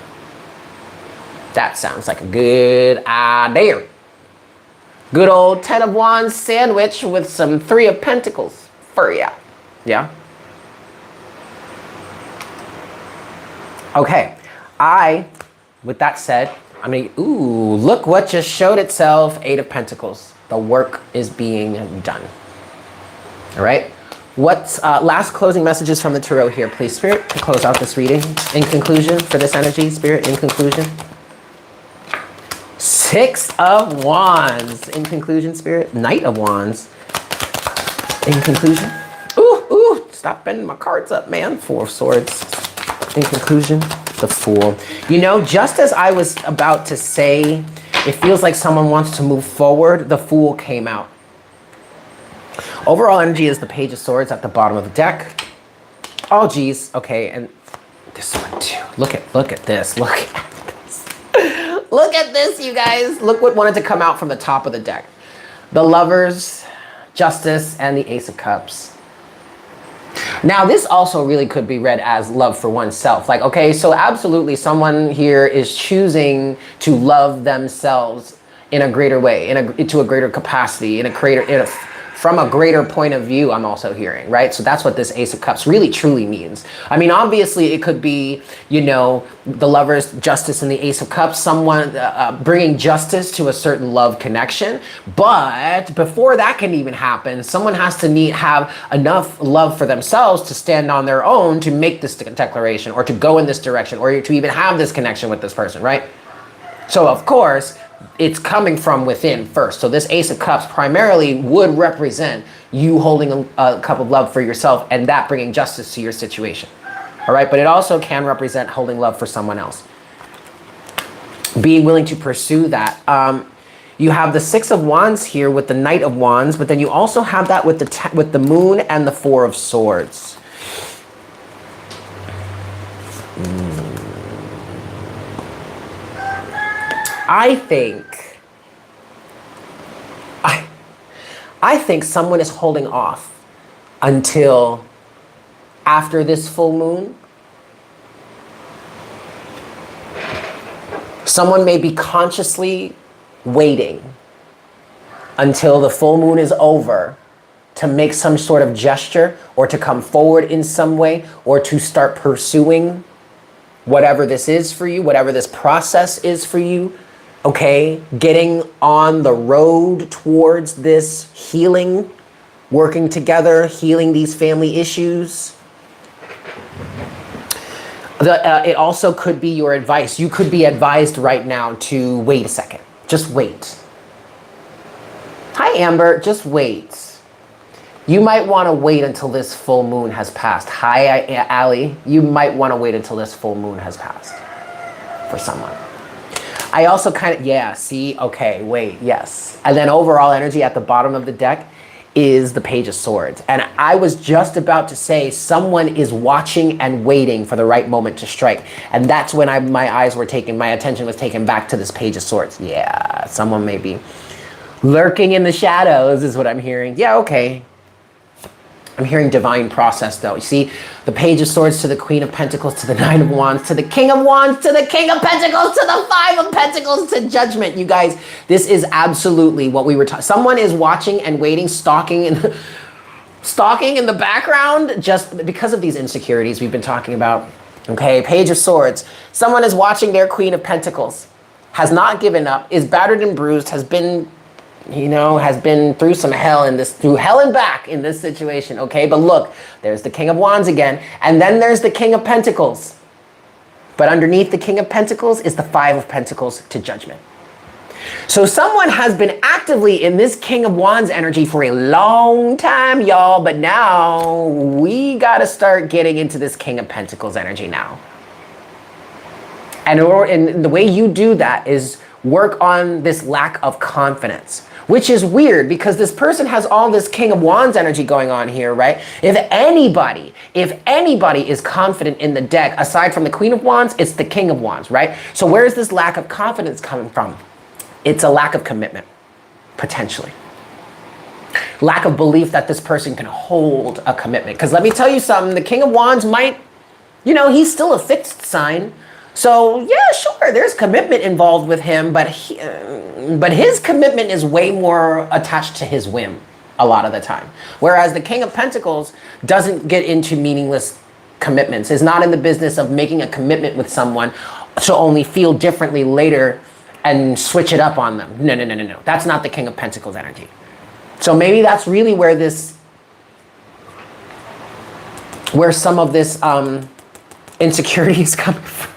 That sounds like a good idea. Good old 10 of Wands sandwich with some 3 of Pentacles for ya. Yeah? Okay, with that said, I mean, ooh, look what just showed itself, 8 of Pentacles. The work is being done. All right? What's last closing messages from the tarot here, please, Spirit, to close out this reading? In conclusion, for this energy, Spirit, in conclusion. 6 of Wands. In conclusion, Spirit. Knight of Wands. In conclusion. Ooh, stop bending my cards up, man. 4 of Swords. In conclusion, the Fool. You know, just as I was about to say, it feels like someone wants to move forward, the Fool came out. Overall energy is the Page of Swords at the bottom of the deck. Oh, geez. Okay, and this one too. Look at this. Look at this. Look at this, you guys. Look what wanted to come out from the top of the deck. The Lovers, Justice, and the Ace of Cups. Now, this also really could be read as love for oneself. Like, okay, so absolutely someone here is choosing to love themselves in a greater way, into a greater capacity, from a greater point of view, I'm also hearing, right? So that's what this Ace of Cups really truly means. I mean, obviously it could be, you know, the Lovers, Justice, and the Ace of Cups, someone bringing justice to a certain love connection. But before that can even happen, someone has to have enough love for themselves to stand on their own to make this declaration, or to go in this direction, or to even have this connection with this person, right? So of course, it's coming from within first. So this Ace of Cups primarily would represent you holding a cup of love for yourself and that bringing justice to your situation. All right, but it also can represent holding love for someone else. Being willing to pursue that. You have the 6 of Wands here with the Knight of Wands, but then you also have that with the Moon and the 4 of Swords. I think someone is holding off until after this full moon. Someone may be consciously waiting until the full moon is over to make some sort of gesture, or to come forward in some way, or to start pursuing whatever this is for you, whatever this process is for you. Okay, getting on the road towards this healing, working together, healing these family issues. It also could be your advice. You could be advised right now to wait a second. Just wait. Hi, Amber. Just wait. You might want to wait until this full moon has passed. Hi, Allie. You might want to wait until this full moon has passed for someone. I also okay, wait, yes. And then overall energy at the bottom of the deck is the Page of Swords. And I was just about to say someone is watching and waiting for the right moment to strike. And that's when my attention was taken back to this Page of Swords. Yeah, someone may be lurking in the shadows is what I'm hearing. Yeah, okay. I'm hearing divine process though. You see, the Page of Swords to the Queen of Pentacles, to the Nine of Wands, to the King of Wands, to the King of Pentacles, to the 5 of Pentacles, to Judgment. You guys, this is absolutely what we were talking. Someone is watching and waiting, stalking in the background, just because of these insecurities we've been talking about. Okay, Page of Swords. Someone is watching their Queen of Pentacles, has not given up, is battered and bruised, has been through some hell through hell and back in this situation, okay? But look, there's the King of Wands again, and then there's the King of Pentacles. But underneath the King of Pentacles is the 5 of Pentacles to Judgment. So someone has been actively in this King of Wands energy for a long time, y'all, but now we gotta start getting into this King of Pentacles energy now. And the way you do that is work on this lack of confidence. which is weird because this person has all this King of Wands energy going on here, right? If anybody is confident in the deck, aside from the Queen of Wands, it's the King of Wands, right? So where is this lack of confidence coming from? It's a lack of commitment, potentially. Lack of belief that this person can hold a commitment. Because let me tell you something, the King of Wands might, you know, he's still a fixed sign. So yeah, sure, there's commitment involved with him, but his commitment is way more attached to his whim a lot of the time. Whereas the King of Pentacles doesn't get into meaningless commitments, is not in the business of making a commitment with someone to only feel differently later and switch it up on them. No. That's not the King of Pentacles energy. So maybe that's really where some of this insecurity is coming from.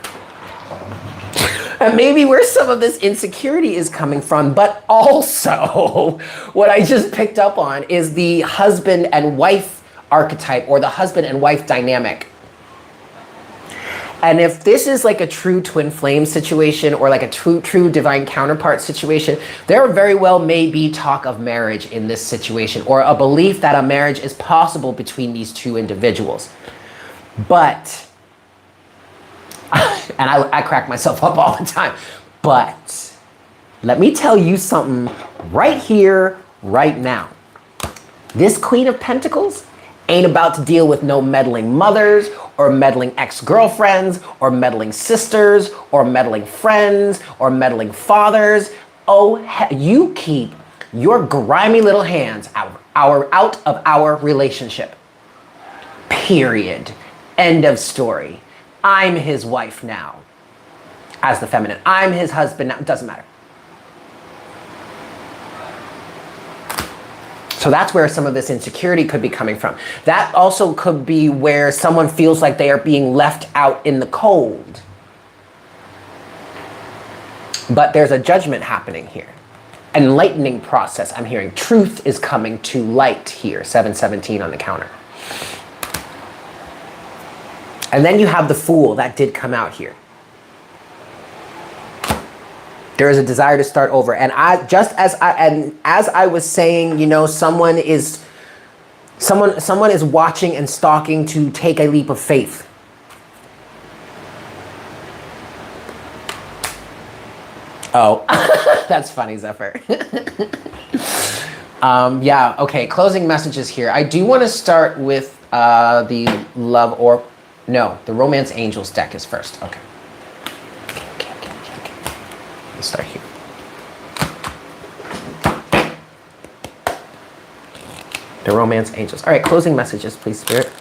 And maybe where some of this insecurity is coming from, but also what I just picked up on is the husband and wife archetype or the husband and wife dynamic. And if this is like a true twin flame situation or like a true divine counterpart situation, there very well may be talk of marriage in this situation or a belief that a marriage is possible between these two individuals. But and I crack myself up all the time. But let me tell you something right here, right now. This Queen of Pentacles ain't about to deal with no meddling mothers or meddling ex-girlfriends or meddling sisters or meddling friends or meddling fathers. Oh, you keep your grimy little hands out of our relationship. Period. End of story. I'm his wife now, as the feminine. I'm his husband now. It doesn't matter. So that's where some of this insecurity could be coming from. That also could be where someone feels like they are being left out in the cold. But there's a judgment happening here. Enlightening process, I'm hearing. Truth is coming to light here, 717 on the counter. And then you have the Fool, that did come out here. There is a desire to start over. And as I was saying, you know, someone is watching and stalking to take a leap of faith. Oh, that's funny, Zephyr. Yeah, okay, closing messages here. I do want to start with the love or no, the Romance Angels deck is first. Okay. Let's start here. The Romance Angels. All right, closing messages, please, Spirit.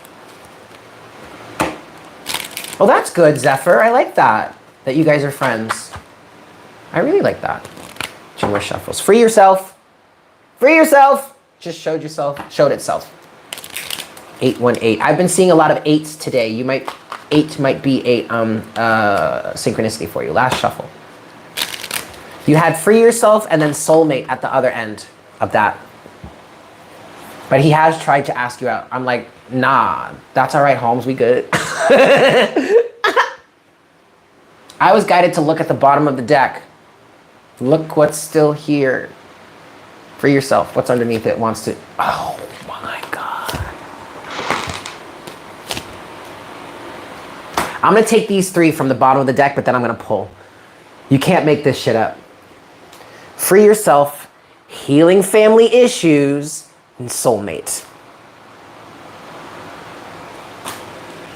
Oh, that's good, Zephyr. I like that you guys are friends. I really like that. Two more shuffles. Free yourself. Free yourself. Just showed itself. 818. I've been seeing a lot of 8s today. 8 might be a synchronicity for you. Last shuffle. You had free yourself and then soulmate at the other end of that. But he has tried to ask you out. I'm like, nah, that's all right, Holmes, we good. I was guided to look at the bottom of the deck. Look what's still here. Free yourself. What's underneath it wants to, oh my God. I'm gonna take these 3 from the bottom of the deck, but then I'm gonna pull. You can't make this shit up. Free yourself, healing family issues, and soulmate.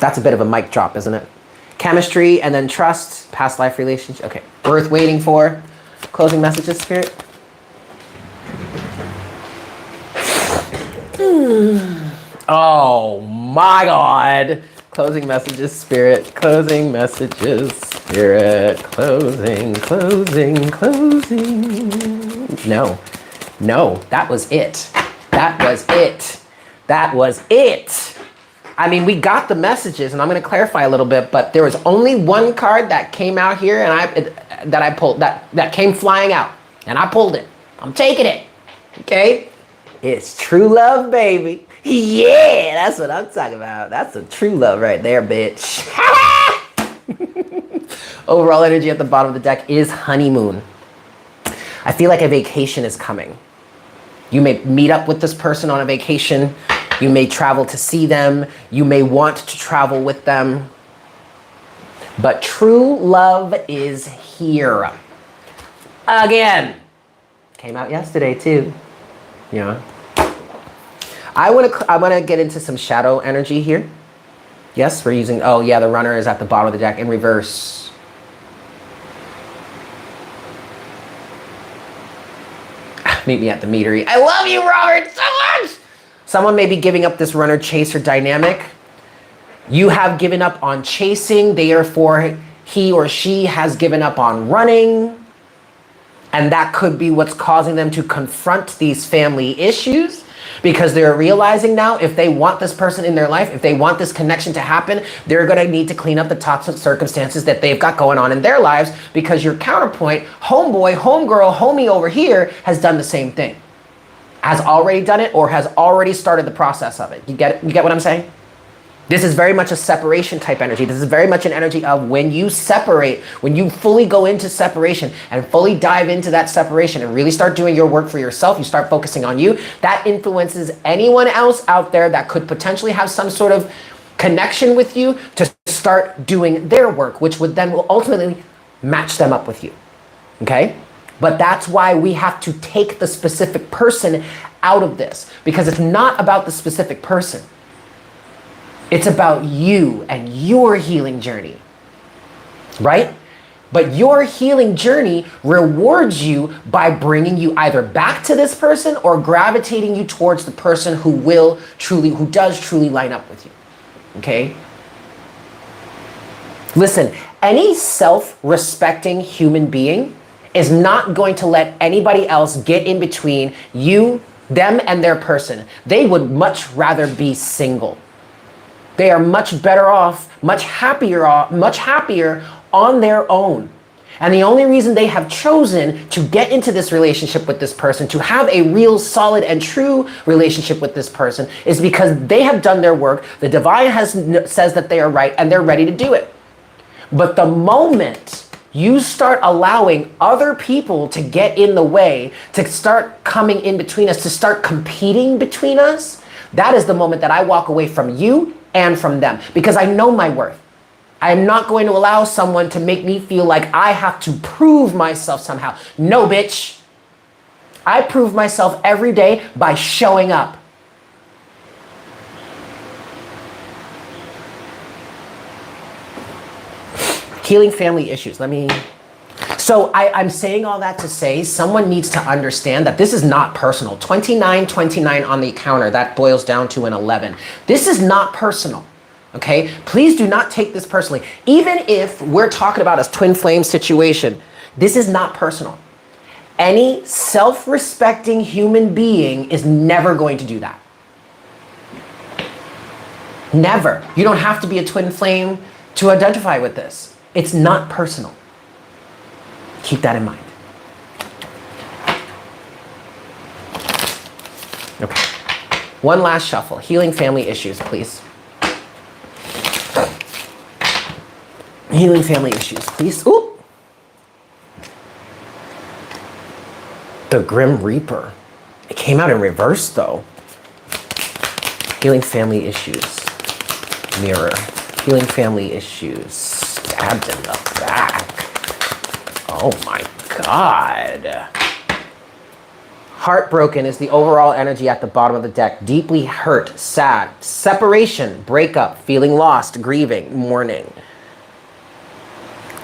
That's a bit of a mic drop, isn't it? Chemistry and then trust, past life relationship. Okay, worth waiting for. Closing messages, Spirit. Oh my God. Closing messages, Spirit. Closing messages, Spirit. Closing. No, that was it. That was it. I mean, we got the messages, and I'm going to clarify a little bit, but there was only one card that came out here, and that I pulled, that came flying out, and I pulled it. I'm taking it. Okay? It's true love, baby. Yeah, that's what I'm talking about. That's a true love right there, bitch. Overall energy at the bottom of the deck is honeymoon. I feel like a vacation is coming. You may meet up with this person on a vacation. You may travel to see them. You may want to travel with them. But true love is here. Again. Came out yesterday too. Yeah. I want to get into some shadow energy here. Yes, we're using, oh yeah, the runner is at the bottom of the deck in reverse. Meet me at the meadery. I love you, Robert, so much! Someone may be giving up this runner-chaser dynamic. You have given up on chasing, therefore he or she has given up on running. And that could be what's causing them to confront these family issues, because they're realizing now if they want this person in their life, if they want this connection to happen, they're going to need to clean up the toxic circumstances that they've got going on in their lives, because your counterpoint, homeboy, homegirl, homie over here has done the same thing. Has already done it or has already started the process of it. You get it? You get what I'm saying? This is very much a separation type energy. This is very much an energy of when you separate, when you fully go into separation and fully dive into that separation and really start doing your work for yourself, you start focusing on you, that influences anyone else out there that could potentially have some sort of connection with you to start doing their work, which would then will ultimately match them up with you. Okay? But that's why we have to take the specific person out of this, because it's not about the specific person. It's about you and your healing journey, right? But your healing journey rewards you by bringing you either back to this person or gravitating you towards the person who does truly line up with you, okay? Listen, any self-respecting human being is not going to let anybody else get in between you, them, and their person. They would much rather be single. They are much better off, much happier on their own. And the only reason they have chosen to get into this relationship with this person, to have a real solid and true relationship with this person, is because they have done their work. The divine says that they are right and they're ready to do it. But the moment you start allowing other people to get in the way, to start coming in between us, to start competing between us, that is the moment that I walk away from you and from them, because I know my worth. I'm not going to allow someone to make me feel like I have to prove myself somehow. No, bitch. I prove myself every day by showing up. Healing family issues. So I'm saying all that to say someone needs to understand that this is not personal. 29 on the counter, that boils down to an 11. This is not personal, okay? Please do not take this personally. Even if we're talking about a twin flame situation, this is not personal. Any self-respecting human being is never going to do that. Never. You don't have to be a twin flame to identify with this. It's not personal. Keep that in mind. Okay. One last shuffle. Healing family issues, please. Healing family issues, please. Ooh. The Grim Reaper. It came out in reverse, though. Healing family issues. Mirror. Healing family issues. Stabbed in the back. Oh my God. Heartbroken is the overall energy at the bottom of the deck. Deeply hurt, sad, separation, breakup, feeling lost, grieving, mourning.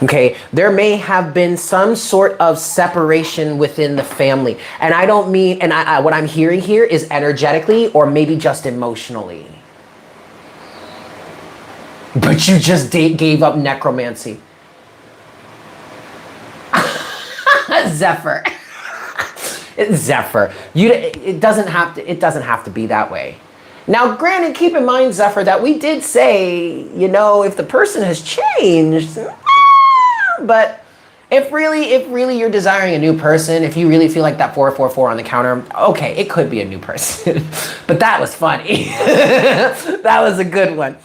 Okay, there may have been some sort of separation within the family. And I don't mean, and what I'm hearing here is energetically or maybe just emotionally. But you just gave up necromancy. Zephyr. It's Zephyr. It doesn't have to be that way. Now, granted, keep in mind, Zephyr, that we did say, if the person has changed, but if really you're desiring a new person, if you really feel like that 444 on the counter, okay, it could be a new person. But that was funny. That was a good one.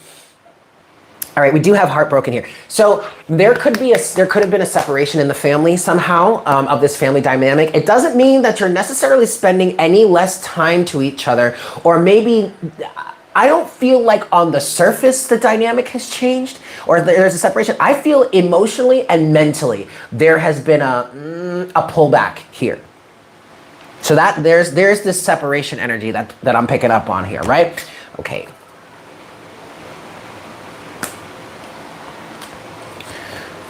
All right, we do have heartbroken here. So there could have been a separation in the family somehow of this family dynamic. It doesn't mean that you're necessarily spending any less time to each other, or maybe I don't feel like on the surface the dynamic has changed or there's a separation. I feel emotionally and mentally there has been a pullback here. So that there's this separation energy that I'm picking up on here, right? Okay.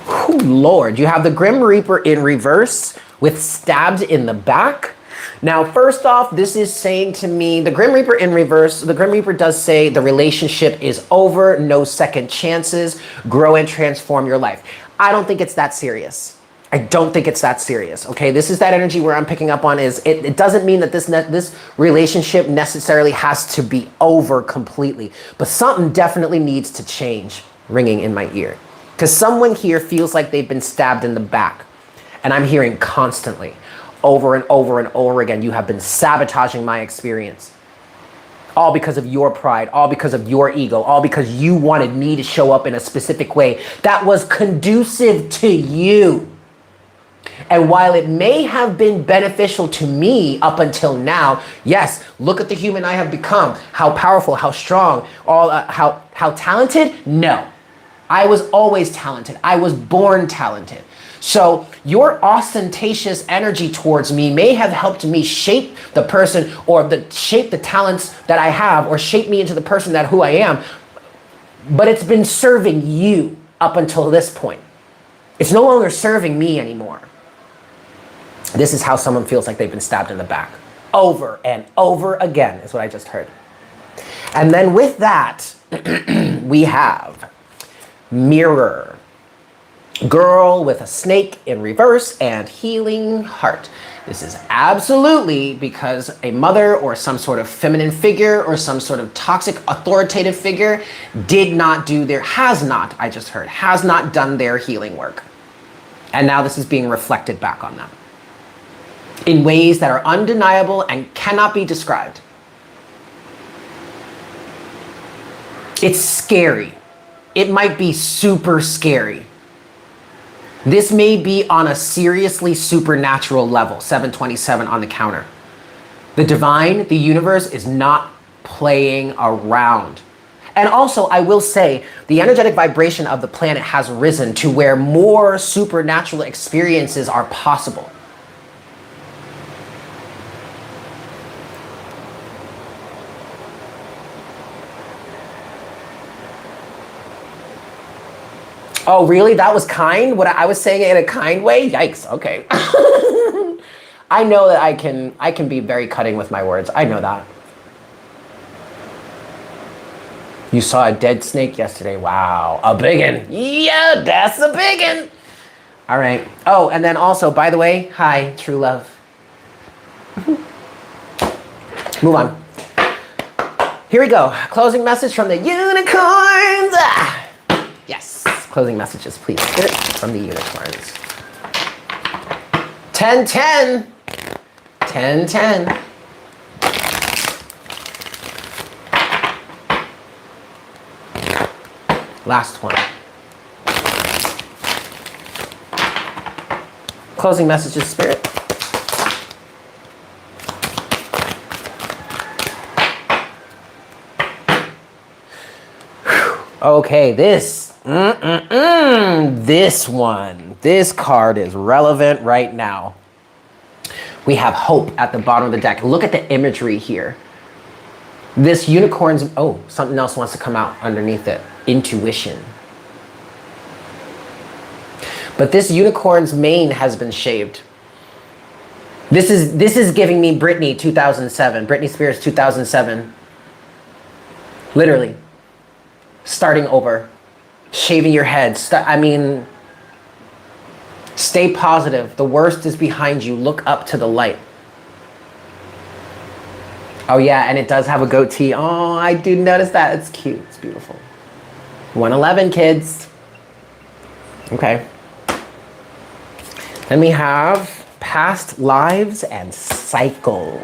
Ooh, Lord, you have the Grim Reaper in reverse with stabbed in the back. Now, first off, this is saying to me, the Grim Reaper in reverse, the Grim Reaper does say the relationship is over, no second chances, grow and transform your life. I don't think it's that serious. I don't think it's that serious, okay? This is that energy where I'm picking up on is, it doesn't mean that this relationship necessarily has to be over completely, but something definitely needs to change, ringing in my ear. Because someone here feels like they've been stabbed in the back, and I'm hearing constantly, over and over and over again, you have been sabotaging my experience. All because of your pride, all because of your ego, all because you wanted me to show up in a specific way that was conducive to you. And while it may have been beneficial to me up until now, yes, look at the human I have become, how powerful, how strong, how talented. No, I was always talented. I was born talented. So your ostentatious energy towards me may have helped me shape the person or shape the talents that I have or shape me into the person who I am. But it's been serving you up until this point. It's no longer serving me anymore. This is how someone feels like they've been stabbed in the back. Over and over again is what I just heard. And then with that, we have Mirror. Girl with a snake in reverse and healing heart. This is absolutely because a mother or some sort of feminine figure or some sort of toxic authoritative figure has not done their healing work. And now this is being reflected back on them in ways that are undeniable and cannot be described. It's scary. It might be super scary. This may be on a seriously supernatural level, 727 on the counter. The divine, the universe is not playing around. And also, I will say, the energetic vibration of the planet has risen to where more supernatural experiences are possible. Oh, really? That was kind? What I was saying it in a kind way? Yikes. Okay. I know that I can be very cutting with my words. I know that. You saw a dead snake yesterday. Wow. A biggin. Yeah, that's a biggin. All right. Oh, and then also, by the way, hi, true love. Move on. Here we go. Closing message from the unicorns. Yes. Closing messages, please. Get it from the unicorns. 10, 10. 10, 10. Last one. Closing messages, Spirit. Okay, this card is relevant right now. We have hope at the bottom of the deck. Look at the imagery here. This unicorn's, oh, something else wants to come out underneath it. Intuition. But this unicorn's mane has been shaved. This is giving me Britney 2007, Britney Spears 2007. Literally. Starting over, shaving your head. Stay positive. The worst is behind you. Look up to the light. Oh yeah, and it does have a goatee. Oh, I do notice that. It's cute. It's beautiful. 111, kids. Okay. Then we have past lives and cycles.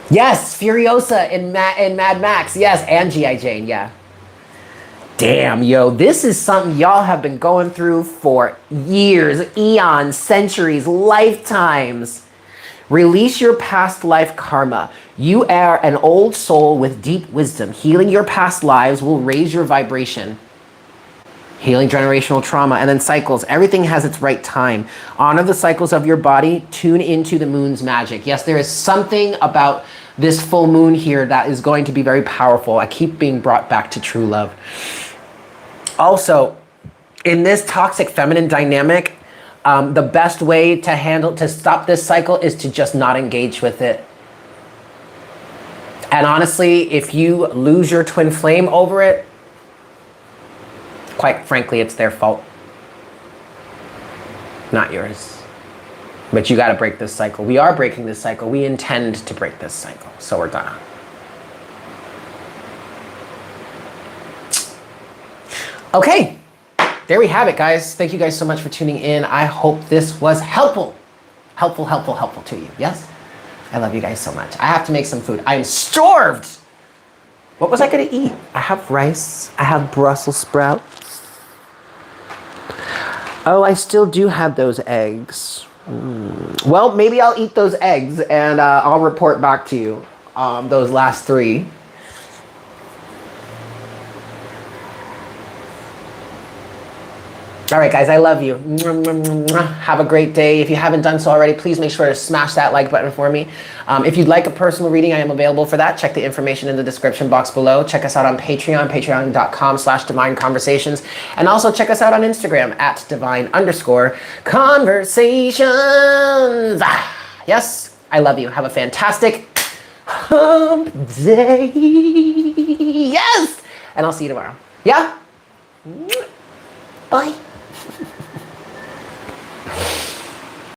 Yes, Furiosa in Mad Max. Yes, and G.I. Jane, yeah. Damn, yo, this is something y'all have been going through for years, eons, centuries, lifetimes. Release your past life karma. You are an old soul with deep wisdom. Healing your past lives will raise your vibration. Healing generational trauma and then cycles. Everything has its right time. Honor the cycles of your body. Tune into the moon's magic. Yes, there is something about this full moon here that is going to be very powerful. I keep being brought back to true love. Also, in this toxic feminine dynamic, the best way to stop this cycle is to just not engage with it. And honestly, if you lose your twin flame over it, quite frankly, it's their fault, not yours. But you got to break this cycle. We are breaking this cycle. We intend to break this cycle. So we're gonna. Okay. There we have it, guys. Thank you guys so much for tuning in. I hope this was helpful. Helpful to you. Yes? I love you guys so much. I have to make some food. I'm starved. What was I gonna eat? I have rice. I have Brussels sprouts. Oh, I still do have those eggs. Well, maybe I'll eat those eggs and I'll report back to you those last 3. All right, guys, I love you. Have a great day. If you haven't done so already, please make sure to smash that like button for me. If you'd like a personal reading, I am available for that. Check the information in the description box below. Check us out on Patreon, patreon.com/divine conversations. And also check us out on Instagram at divine_conversations. Yes, I love you. Have a fantastic hump day. Yes, and I'll see you tomorrow. Yeah? Bye.